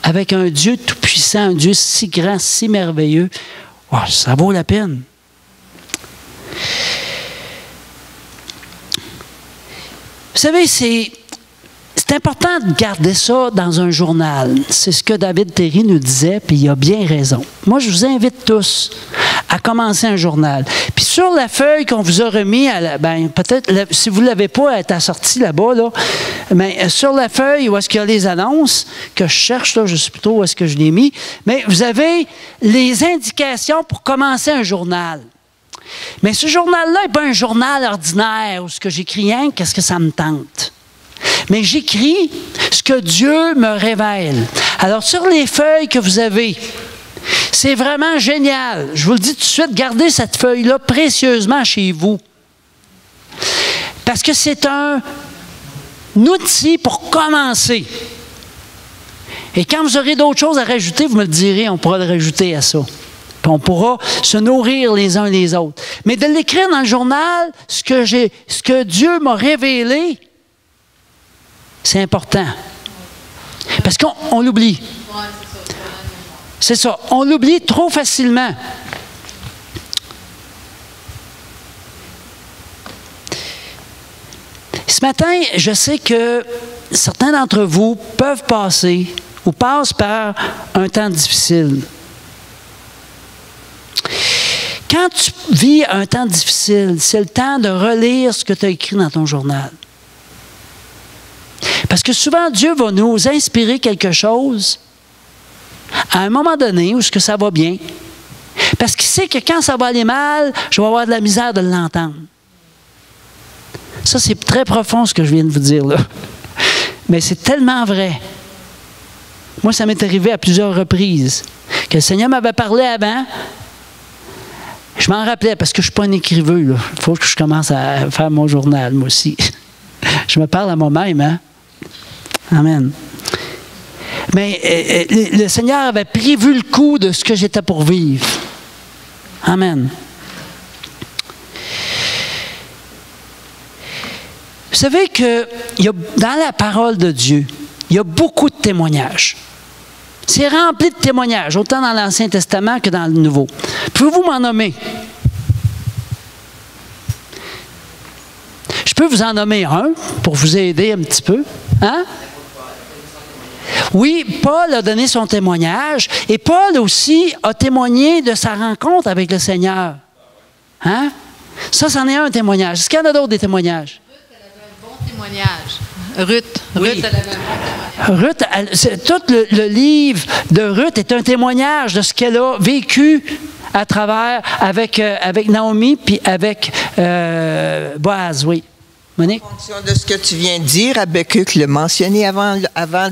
S2: avec un Dieu tout-puissant, un Dieu si grand, si merveilleux, oh, ça vaut la peine. savez, c'est important de garder ça dans un journal. C'est ce que David Terry nous disait, puis il a bien raison. Moi, je vous invite tous à commencer un journal. Puis sur la feuille qu'on vous a remis, peut-être, si vous ne l'avez pas, elle est assortie là-bas, là, mais sur la feuille où est-ce qu'il y a les annonces, que je cherche, là, je ne sais plus trop où est-ce que je l'ai mis, mais vous avez les indications pour commencer un journal. Mais ce journal-là n'est pas un journal ordinaire où ce que j'écris rien, qu'est-ce que ça me tente. Mais j'écris ce que Dieu me révèle. Alors, sur les feuilles que vous avez, c'est vraiment génial. Je vous le dis tout de suite, gardez cette feuille-là précieusement chez vous. Parce que c'est un outil pour commencer. Et quand vous aurez d'autres choses à rajouter, vous me le direz, on pourra le rajouter à ça. Puis on pourra se nourrir les uns les autres. Mais de l'écrire dans le journal, ce que Dieu m'a révélé, c'est important. Parce qu'on l'oublie. C'est ça. On l'oublie trop facilement. Ce matin, je sais que certains d'entre vous peuvent passer ou passent par un temps difficile. Quand tu vis un temps difficile, c'est le temps de relire ce que tu as écrit dans ton journal. Parce que souvent, Dieu va nous inspirer quelque chose à un moment donné où ce que ça va bien. Parce qu'il sait que quand ça va aller mal, je vais avoir de la misère de l'entendre. Ça, c'est très profond ce que je viens de vous dire là. Mais c'est tellement vrai. Moi, ça m'est arrivé à plusieurs reprises. Que le Seigneur m'avait parlé avant. Je m'en rappelais parce que je ne suis pas un écrivain. Il faut que je commence à faire mon journal, moi aussi. Je me parle à moi-même, hein? Amen. Mais le Seigneur avait prévu le coup de ce que j'étais pour vivre. Amen. Vous savez que dans la parole de Dieu, il y a beaucoup de témoignages. C'est rempli de témoignages, autant dans l'Ancien Testament que dans le Nouveau. Pouvez-vous m'en nommer? Je peux vous en nommer un pour vous aider un petit peu. Hein? Oui, Paul a donné son témoignage et Paul aussi a témoigné de sa rencontre avec le Seigneur. Hein? Ça, c'en est un témoignage. Est-ce qu'il y en a d'autres des témoignages?
S9: Ruth, elle avait un bon témoignage.
S2: Ruth, elle avait un bon témoignage. Tout le livre de Ruth est un témoignage de ce qu'elle a vécu à travers avec Naomi puis avec Boaz, oui. Monique?
S7: En fonction de ce que tu viens de dire, Habakkuk l'a mentionné avant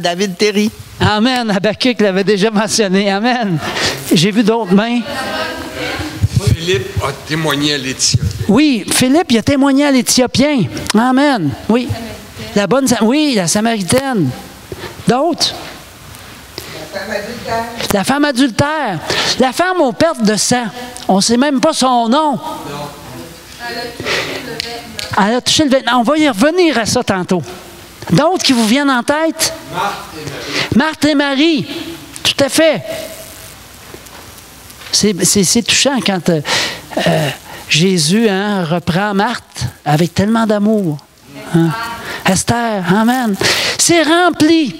S7: David Terry.
S2: Amen. Habakkuk l'avait déjà mentionné. Amen. J'ai vu d'autres mains.
S1: Philippe a témoigné à l'Éthiopie.
S2: Oui, Philippe, il a témoigné à l'Éthiopien. Amen. Oui. La Samaritaine. D'autres? La femme adultère. La femme aux pertes de sang. On ne sait même pas son nom. Non. Elle a touché le vêtement. On va y revenir à ça tantôt. D'autres qui vous viennent en tête? Marthe et Marie. Tout à fait. C'est touchant quand Jésus reprend Marthe avec tellement d'amour. Hein? Esther, amen. C'est rempli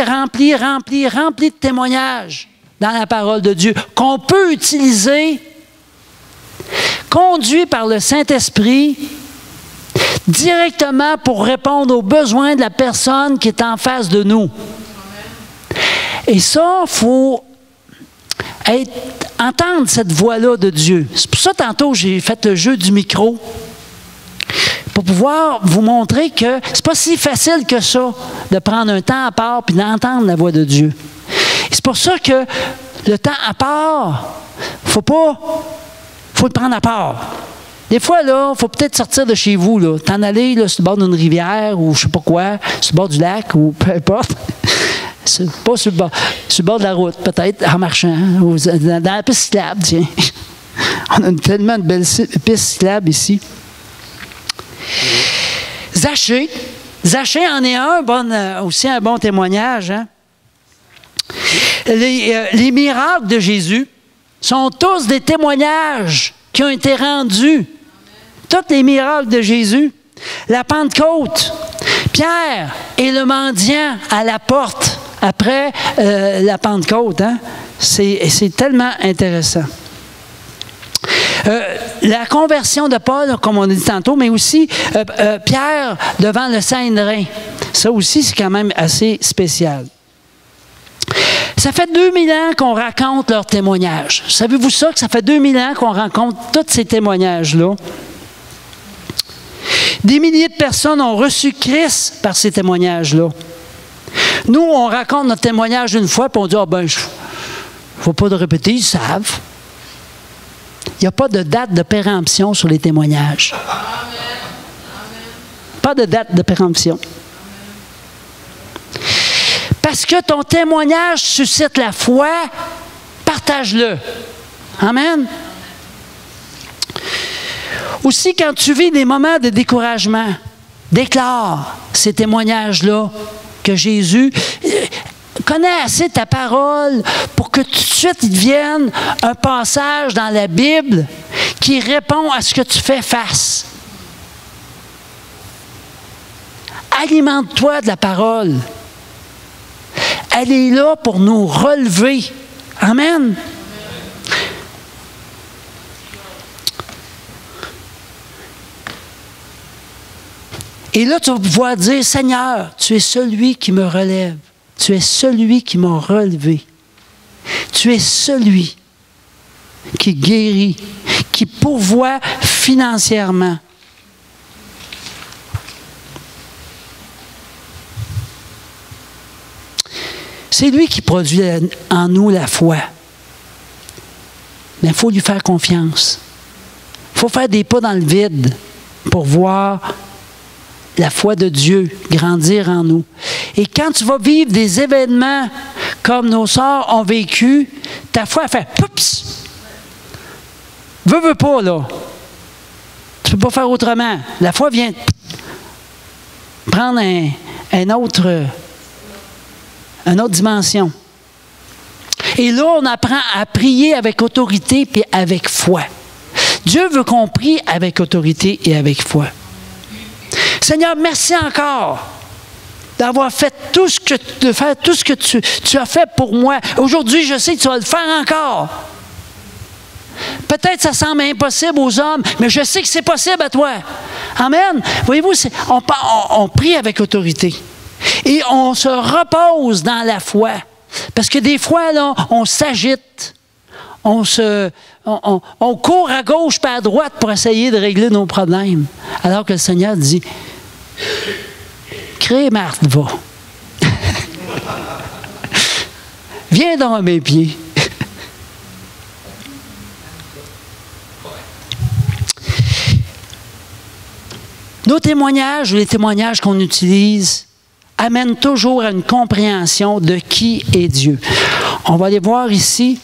S2: de témoignages dans la parole de Dieu qu'on peut utiliser, conduit par le Saint-Esprit, directement pour répondre aux besoins de la personne qui est en face de nous. Et ça, il faut entendre cette voix-là de Dieu. C'est pour ça, tantôt, j'ai fait le jeu du micro pour pouvoir vous montrer que c'est pas si facile que ça de prendre un temps à part puis d'entendre la voix de Dieu. Et c'est pour ça que le temps à part, faut le prendre à part. Des fois, là, il faut peut-être sortir de chez vous, là, t'en aller là, sur le bord d'une rivière ou je sais pas quoi, sur le bord du lac ou peu importe. Pas sur le bord de la route, peut-être, en marchant, ou dans la piste cyclable, tiens. On a tellement de belles pistes cyclables ici. Zachée en est aussi un bon témoignage. Hein? Les miracles de Jésus sont tous des témoignages qui ont été rendus. Tous les miracles de Jésus La Pentecôte, Pierre et le mendiant à la porte après la Pentecôte. Hein? C'est tellement intéressant. La conversion de Paul, comme on a dit tantôt, mais aussi Pierre devant le Saint-Hédrin. Ça aussi, c'est quand même assez spécial. Ça fait 2000 ans qu'on raconte leurs témoignages. Savez-vous ça, que ça fait 2000 ans qu'on raconte tous ces témoignages-là? Des milliers de personnes ont reçu Christ par ces témoignages-là. Nous, on raconte notre témoignage une fois, puis on dit « Ah ben, il ne faut pas le répéter, ils savent. » Il n'y a pas de date de péremption sur les témoignages. Pas de date de péremption. Parce que ton témoignage suscite la foi, partage-le. Amen. Aussi, quand tu vis des moments de découragement, déclare ces témoignages-là que Jésus connaît assez ta parole pour que tout de suite il devienne un passage dans la Bible qui répond à ce que tu fais face. Alimente-toi de la parole. Elle est là pour nous relever. Amen. Et là, tu vas pouvoir dire, Seigneur, tu es celui qui me relève. Tu es celui qui m'a relevé. Tu es celui qui guérit, qui pourvoit financièrement. C'est lui qui produit en nous la foi. Mais il faut lui faire confiance. Il faut faire des pas dans le vide pour voir la foi de Dieu grandir en nous. Et quand tu vas vivre des événements comme nos sœurs ont vécu, ta foi elle fait « poups ». Veux pas, là. Tu ne peux pas faire autrement. La foi vient prendre une autre dimension. Et là, on apprend à prier avec autorité et avec foi. Dieu veut qu'on prie avec autorité et avec foi. Seigneur, merci encore d'avoir fait tout ce que tu as fait pour moi. Aujourd'hui, je sais que tu vas le faire encore. Peut-être que ça semble impossible aux hommes, mais je sais que c'est possible à toi. Amen. Voyez-vous, on prie avec autorité. Et on se repose dans la foi. Parce que des fois, là, on s'agite. On court à gauche et à droite pour essayer de régler nos problèmes. Alors que le Seigneur dit, crée Marthe, va. Viens donc à mes pieds. Nos témoignages ou les témoignages qu'on utilise amènent toujours à une compréhension de qui est Dieu. On va aller voir ici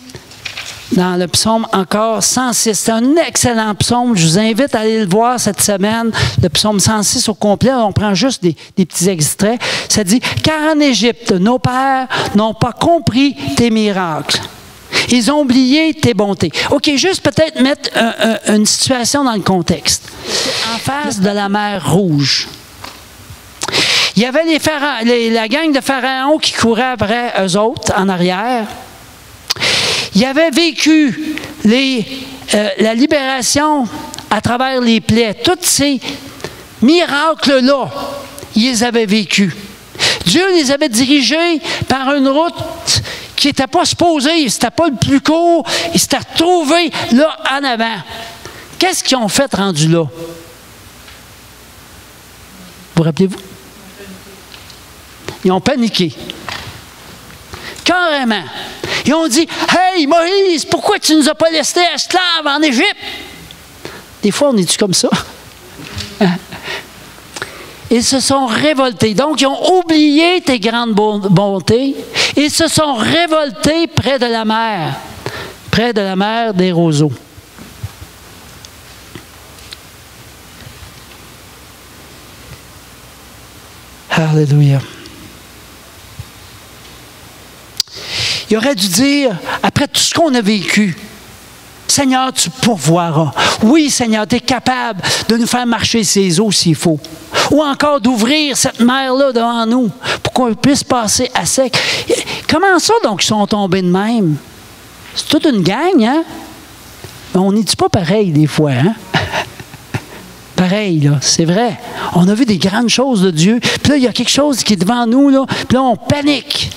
S2: dans le psaume encore 106. C'est un excellent psaume. Je vous invite à aller le voir cette semaine. Le psaume 106 au complet. On prend juste des petits extraits. Ça dit « Car en Égypte, nos pères n'ont pas compris tes miracles. Ils ont oublié tes bontés. » OK, juste peut-être mettre une situation dans le contexte. En face de la mer Rouge. Il y avait la gang de pharaons qui couraient après eux autres, en arrière. Ils avaient vécu la libération à travers les plaies. Tous ces miracles-là, ils les avaient vécus. Dieu les avait dirigés par une route qui n'était pas supposée, c'était pas le plus court, ils s'étaient retrouvés là en avant. Qu'est-ce qu'ils ont fait rendu là? Vous rappelez-vous? Ils ont paniqué. Carrément. Ils ont dit, « Hey, Moïse, pourquoi tu ne nous as pas laissés esclaves en Égypte? » Des fois, on est-tu comme ça? Ils se sont révoltés. Donc, ils ont oublié tes grandes bontés. Ils se sont révoltés près de la mer des roseaux. Alléluia. Il aurait dû dire, après tout ce qu'on a vécu, Seigneur, tu pourvoiras. Oui, Seigneur, tu es capable de nous faire marcher ces eaux s'il faut. Ou encore d'ouvrir cette mer-là devant nous pour qu'on puisse passer à sec. Comment ça, donc, ils sont tombés de même? C'est toute une gang, hein? Mais on n'est pas pareil des fois, hein? Pareil, là, c'est vrai. On a vu des grandes choses de Dieu. Puis là, il y a quelque chose qui est devant nous, là. Puis là, on panique.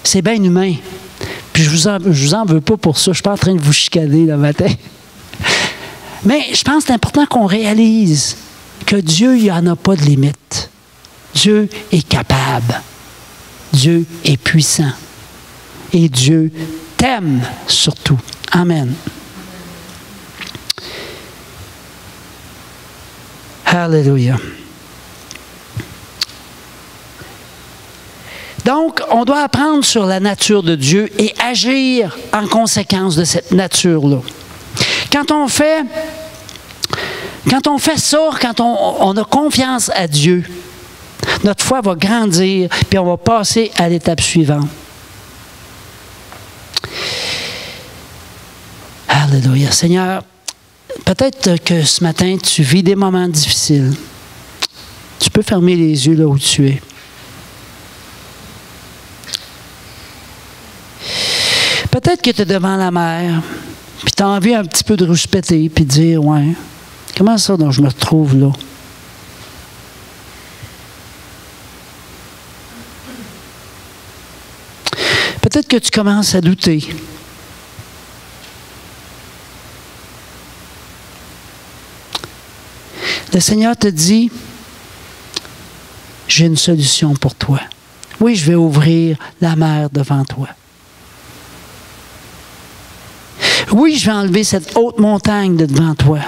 S2: C'est bien humain. Puis je vous en veux pas pour ça. Je ne suis pas en train de vous chicaner le matin. Mais je pense que c'est important qu'on réalise que Dieu, il n'y en a pas de limite. Dieu est capable. Dieu est puissant. Et Dieu t'aime surtout. Amen. Alléluia. Donc, on doit apprendre sur la nature de Dieu et agir en conséquence de cette nature-là. Quand on fait ça, quand on a confiance à Dieu, notre foi va grandir, puis on va passer à l'étape suivante. Alléluia. Seigneur, peut-être que ce matin, tu vis des moments difficiles. Tu peux fermer les yeux là où tu es. Peut-être que tu es devant la mer, puis tu as envie un petit peu de rouspéter, puis de dire, ouais, comment ça donc je me retrouve là? Peut-être que tu commences à douter. Le Seigneur te dit, j'ai une solution pour toi. Oui, je vais ouvrir la mer devant toi. Oui, je vais enlever cette haute montagne de devant toi.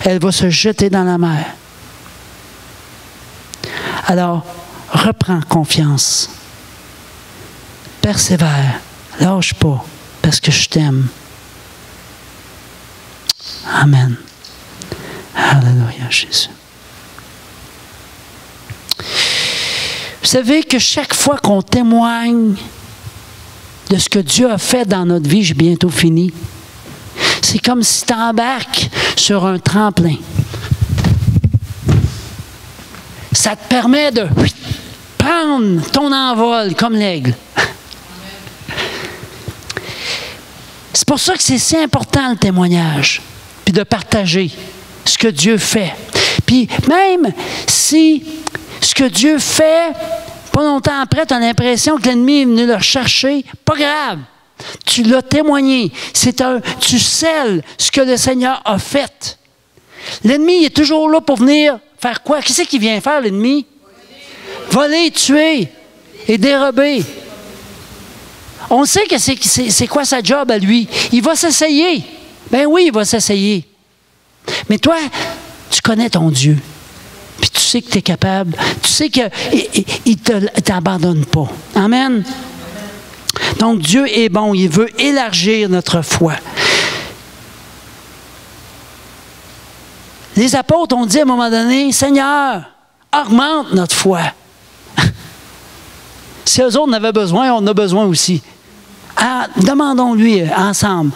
S2: Elle va se jeter dans la mer. Alors, reprends confiance. Persévère. Lâche pas, parce que je t'aime. Amen. Alléluia, Jésus. Vous savez que chaque fois qu'on témoigne de ce que Dieu a fait dans notre vie, j'ai bientôt fini, c'est comme si tu embarques sur un tremplin. Ça te permet de prendre ton envol comme l'aigle. C'est pour ça que c'est si important le témoignage, puis de partager ce que Dieu fait. Puis même si ce que Dieu fait, pas longtemps après, tu as l'impression que l'ennemi est venu le chercher, pas grave. Tu l'as témoigné. Tu scelles ce que le Seigneur a fait. L'ennemi est toujours là pour venir faire quoi? Qu'est-ce qu'il vient faire, l'ennemi? Voler, tuer et dérober. On sait que c'est quoi sa job à lui. Il va s'essayer. Ben oui, il va s'essayer. Mais toi, tu connais ton Dieu. Puis tu sais que tu es capable. Tu sais qu'il ne t'abandonne pas. Amen. Donc, Dieu est bon. Il veut élargir notre foi. Les apôtres ont dit à un moment donné, « Seigneur, augmente notre foi. » Si eux autres en avaient besoin, on en a besoin aussi. Demandons-lui ensemble.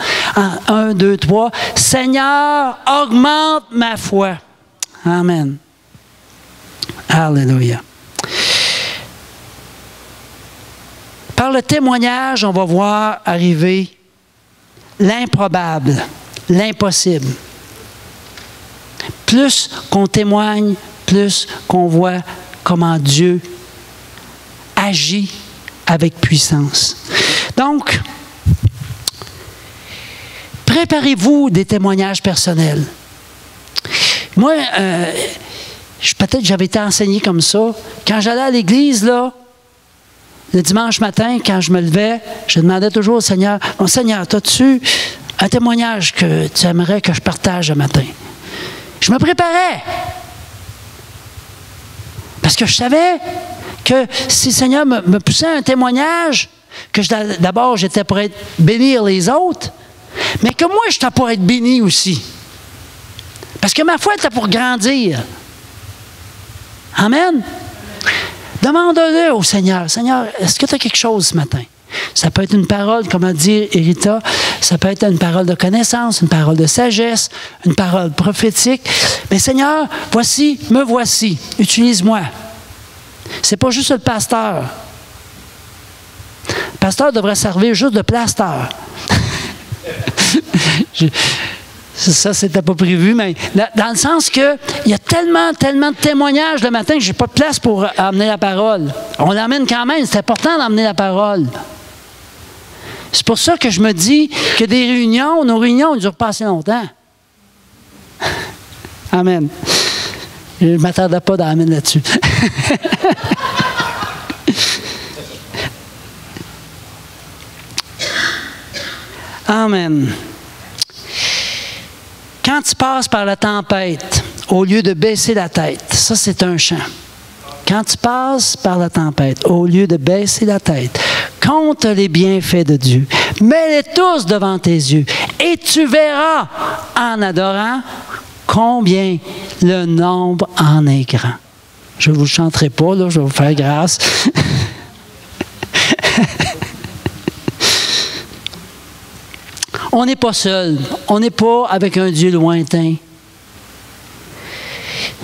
S2: 1, 2, 3. « Seigneur, augmente ma foi. » Amen. Alléluia. Par le témoignage, on va voir arriver l'improbable, l'impossible. Plus qu'on témoigne, plus qu'on voit comment Dieu agit avec puissance. Donc, préparez-vous des témoignages personnels. Moi, peut-être que j'avais été enseigné comme ça. Quand j'allais à l'église, là, le dimanche matin, quand je me levais, je demandais toujours au Seigneur, « Mon Seigneur, as-tu un témoignage que tu aimerais que je partage le matin? » Je me préparais. Parce que je savais que si le Seigneur me poussait un témoignage, que d'abord j'étais pour bénir les autres, mais que moi j'étais pour être béni aussi. Parce que ma foi était pour grandir. Amen. Demande-le au Seigneur. Seigneur, est-ce que tu as quelque chose ce matin? Ça peut être une parole, comme a dit Erita. Ça peut être une parole de connaissance, une parole de sagesse, une parole prophétique. Mais Seigneur, voici, me voici. Utilise-moi. C'est pas juste le pasteur. Le pasteur devrait servir juste de plaster. Ça, c'était pas prévu, mais dans le sens que il y a tellement de témoignages le matin que j'ai pas de place pour amener la parole. On l'emmène quand même, c'est important d'emmener la parole. C'est pour ça que je me dis que nos réunions ne durent pas assez longtemps. Amen. Je ne m'attendais pas d'amener là-dessus. Amen. Quand tu passes par la tempête, au lieu de baisser la tête, ça c'est un chant. Quand tu passes par la tempête, au lieu de baisser la tête, compte les bienfaits de Dieu. Mets-les tous devant tes yeux et tu verras en adorant combien le nombre en est grand. Je ne vous chanterai pas, là, je vais vous faire grâce. On n'est pas seul. On n'est pas avec un Dieu lointain.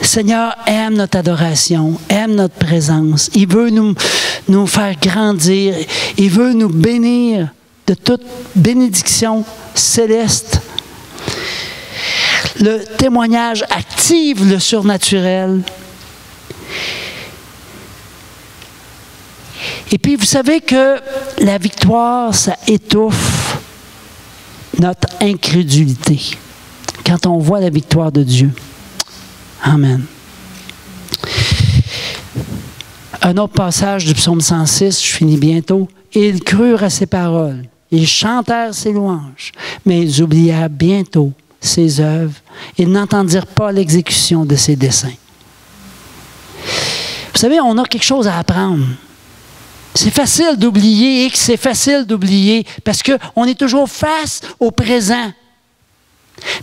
S2: Le Seigneur aime notre adoration, aime notre présence. Il veut nous faire grandir. Il veut nous bénir de toute bénédiction céleste. Le témoignage active le surnaturel. Et puis, vous savez que la victoire, ça étouffe notre incrédulité quand on voit la victoire de Dieu. Amen. Un autre passage du psaume 106, je finis bientôt. Ils crurent à ses paroles, ils chantèrent ses louanges, mais ils oublièrent bientôt ses œuvres. Ils n'entendirent pas l'exécution de ses desseins. Vous savez, on a quelque chose à apprendre. C'est facile d'oublier, c'est facile d'oublier, parce qu'on est toujours face au présent.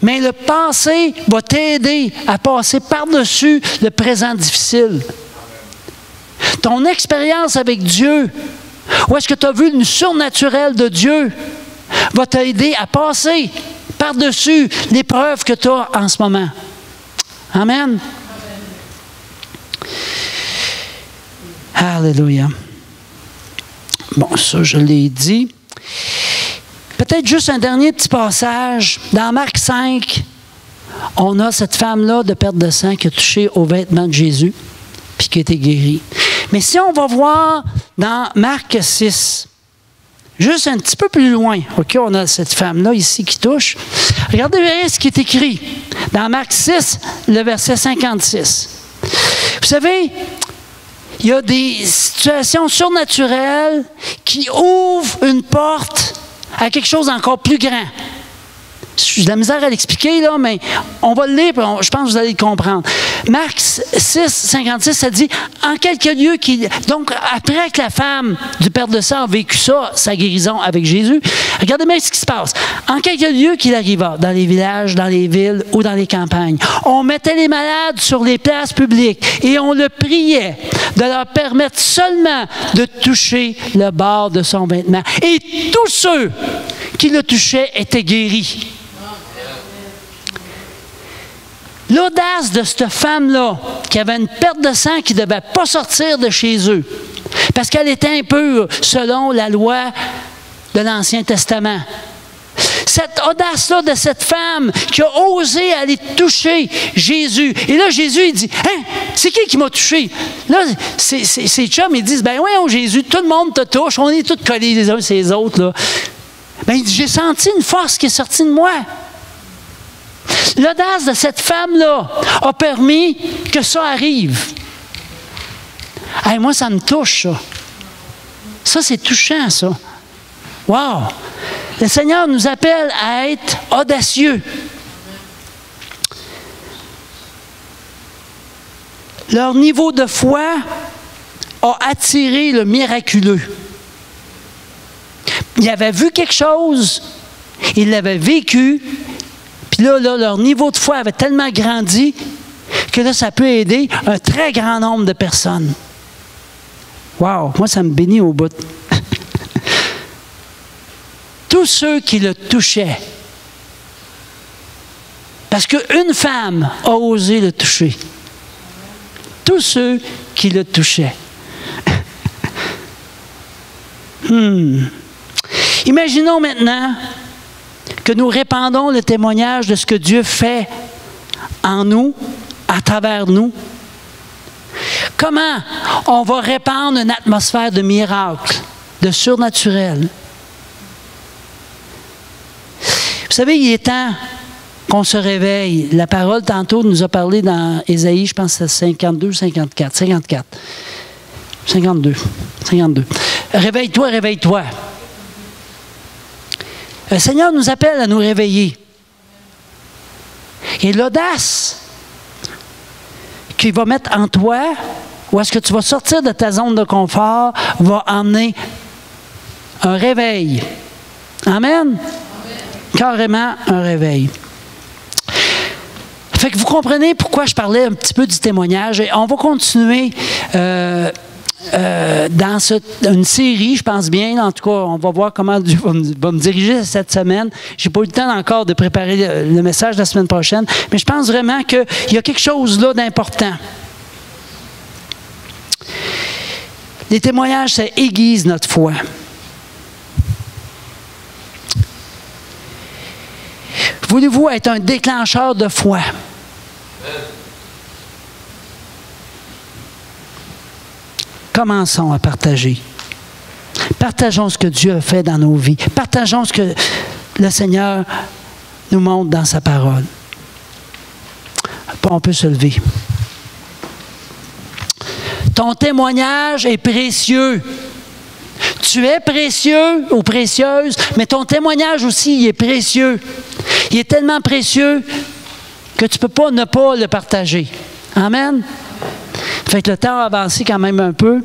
S2: Mais le passé va t'aider à passer par-dessus le présent difficile. Ton expérience avec Dieu, où est-ce que tu as vu le surnaturel de Dieu, va t'aider à passer par-dessus l'épreuve que tu as en ce moment. Amen. Alléluia. Bon, ça, je l'ai dit. Peut-être juste un dernier petit passage. Dans Marc 5, on a cette femme-là de perte de sang qui a touché aux vêtements de Jésus, puis qui a été guérie. Mais si on va voir dans Marc 6, juste un petit peu plus loin, OK, on a cette femme-là ici qui touche. Regardez bien ce qui est écrit dans Marc 6, le verset 56. Vous savez, il y a des situations surnaturelles qui ouvrent une porte à quelque chose d'encore plus grand. J'ai de la misère à l'expliquer, là, mais on va le lire, je pense que vous allez le comprendre. Marc 6, 56, ça dit, en quelques lieux, donc après que la femme du père de sang a vécu ça, sa guérison avec Jésus, regardez bien ce qui se passe. En quelques lieux qu'il arriva, dans les villages, dans les villes ou dans les campagnes, on mettait les malades sur les places publiques et on le priait de leur permettre seulement de toucher le bord de son vêtement. Et tous ceux qui le touchaient étaient guéris. L'audace de cette femme-là, qui avait une perte de sang qui ne devait pas sortir de chez eux, parce qu'elle était impure selon la loi de l'Ancien Testament. Cette audace-là de cette femme qui a osé aller toucher Jésus. Et là, Jésus, il dit, « Hein, c'est qui m'a touché? » Là, ces chums, ils disent, « Ben oui, oh Jésus, tout le monde te touche, on est tous collés les uns sur les autres. » Là. Ben, il dit, « J'ai senti une force qui est sortie de moi. » L'audace de cette femme-là a permis que ça arrive. Hey, moi, ça me touche, ça. Ça, c'est touchant, ça. Wow! Le Seigneur nous appelle à être audacieux. Leur niveau de foi a attiré le miraculeux. Ils avaient vu quelque chose, ils l'avaient vécu, puis là, leur niveau de foi avait tellement grandi que là, ça peut aider un très grand nombre de personnes. Wow! Moi, ça me bénit au bout. Tout tous ceux qui le touchaient. Parce qu'une femme a osé le toucher. Tous ceux qui le touchaient. Imaginons maintenant que nous répandons le témoignage de ce que Dieu fait en nous, à travers nous. Comment on va répandre une atmosphère de miracle, de surnaturel? Vous savez, il est temps qu'on se réveille. La parole, tantôt, nous a parlé dans Ésaïe, je pense que c'est 52 ou 54. 52. Réveille-toi, réveille-toi. Le Seigneur nous appelle à nous réveiller. Et l'audace qu'il va mettre en toi, ou est-ce que tu vas sortir de ta zone de confort, va emmener un réveil. Amen? Carrément un réveil. Fait que vous comprenez pourquoi je parlais un petit peu du témoignage. Et on va continuer dans une série, je pense bien. En tout cas, on va voir comment Dieu va me diriger cette semaine. Je n'ai pas eu le temps encore de préparer le message de la semaine prochaine, mais je pense vraiment qu'il y a quelque chose là d'important. Les témoignages, ça aiguise notre foi. Voulez-vous être un déclencheur de foi? Commençons à partager. Partageons ce que Dieu a fait dans nos vies. Partageons ce que le Seigneur nous montre dans sa parole. On peut se lever. Ton témoignage est précieux. Tu es précieux ou précieuse, mais ton témoignage aussi, il est précieux. Il est tellement précieux que tu ne peux pas ne pas le partager. Amen? Fait que le temps a avancé quand même un peu.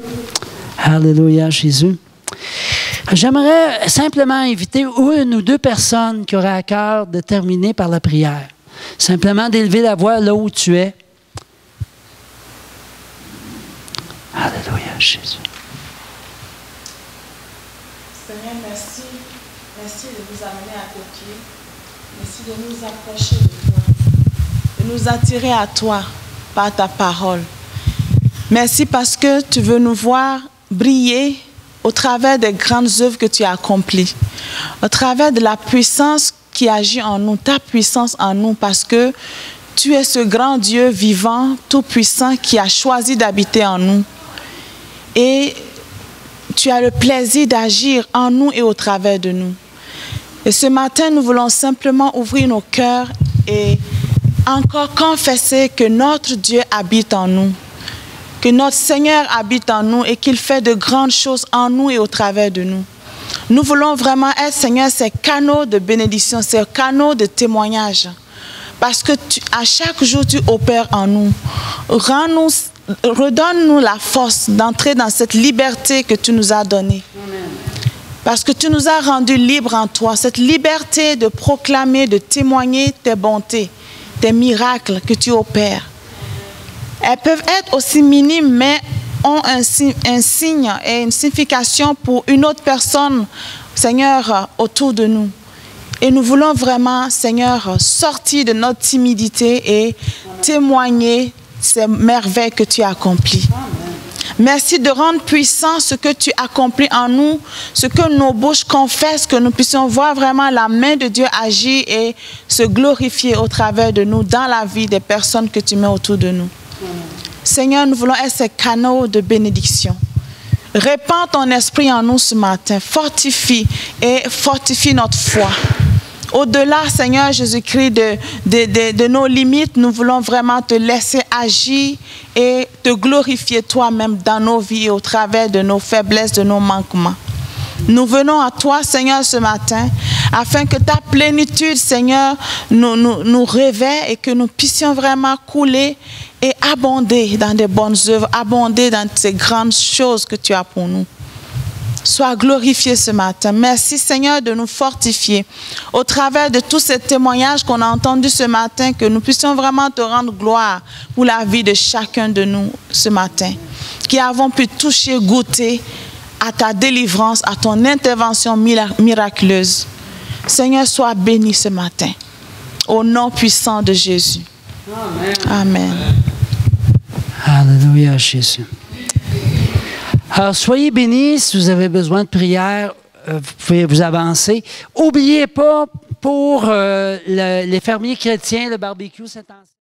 S2: Alléluia, Jésus. J'aimerais simplement inviter une ou deux personnes qui auraient à cœur de terminer par la prière. Simplement d'élever la voix là où tu es. Alléluia, Jésus.
S9: Seigneur, merci. Merci de nous amener à tes pieds. Merci de nous approcher de toi. De nous attirer à toi par ta parole. Merci parce que tu veux nous voir briller au travers des grandes œuvres que tu as accomplies. Au travers de la puissance qui agit en nous, ta puissance en nous, parce que tu es ce grand Dieu vivant, tout-puissant, qui a choisi d'habiter en nous. Et tu as le plaisir d'agir en nous et au travers de nous. Et ce matin, nous voulons simplement ouvrir nos cœurs et encore confesser que notre Dieu habite en nous, que notre Seigneur habite en nous et qu'il fait de grandes choses en nous et au travers de nous. Nous voulons vraiment être, Seigneur, ces canaux de bénédiction, ces canaux de témoignage. Parce que à chaque jour, tu opères en nous. Redonne-nous la force d'entrer dans cette liberté que tu nous as donnée. Parce que tu nous as rendus libres en toi. Cette liberté de proclamer, de témoigner tes bontés, tes miracles que tu opères. Elles peuvent être aussi minimes, mais ont un signe et une signification pour une autre personne, Seigneur, autour de nous. Et nous voulons vraiment, Seigneur, sortir de notre timidité et témoigner ces merveilles que tu as accomplies. Merci de rendre puissant ce que tu accomplis en nous, ce que nos bouches confessent, que nous puissions voir vraiment la main de Dieu agir et se glorifier au travers de nous, dans la vie des personnes que tu mets autour de nous. Seigneur, nous voulons être ces canaux de bénédiction. Répands ton esprit en nous ce matin. Fortifie notre foi. Au-delà, Seigneur Jésus-Christ, de nos limites, nous voulons vraiment te laisser agir et te glorifier toi-même dans nos vies et au travers de nos faiblesses, de nos manquements. Nous venons à toi, Seigneur, ce matin, afin que ta plénitude, Seigneur, nous réveille et que nous puissions vraiment couler et abonder dans des bonnes œuvres, abonder dans ces grandes choses que tu as pour nous. Sois glorifié ce matin. Merci, Seigneur, de nous fortifier. Au travers de tous ces témoignages qu'on a entendus ce matin, que nous puissions vraiment te rendre gloire pour la vie de chacun de nous ce matin, qui avons pu toucher, goûter à ta délivrance, à ton intervention miraculeuse. Seigneur, sois béni ce matin. Au nom puissant de Jésus. Amen.
S2: Alléluia, Jésus. Alors, soyez bénis. Si vous avez besoin de prière, vous pouvez vous avancer. N'oubliez pas, pour les fermiers chrétiens, le barbecue, c'est en...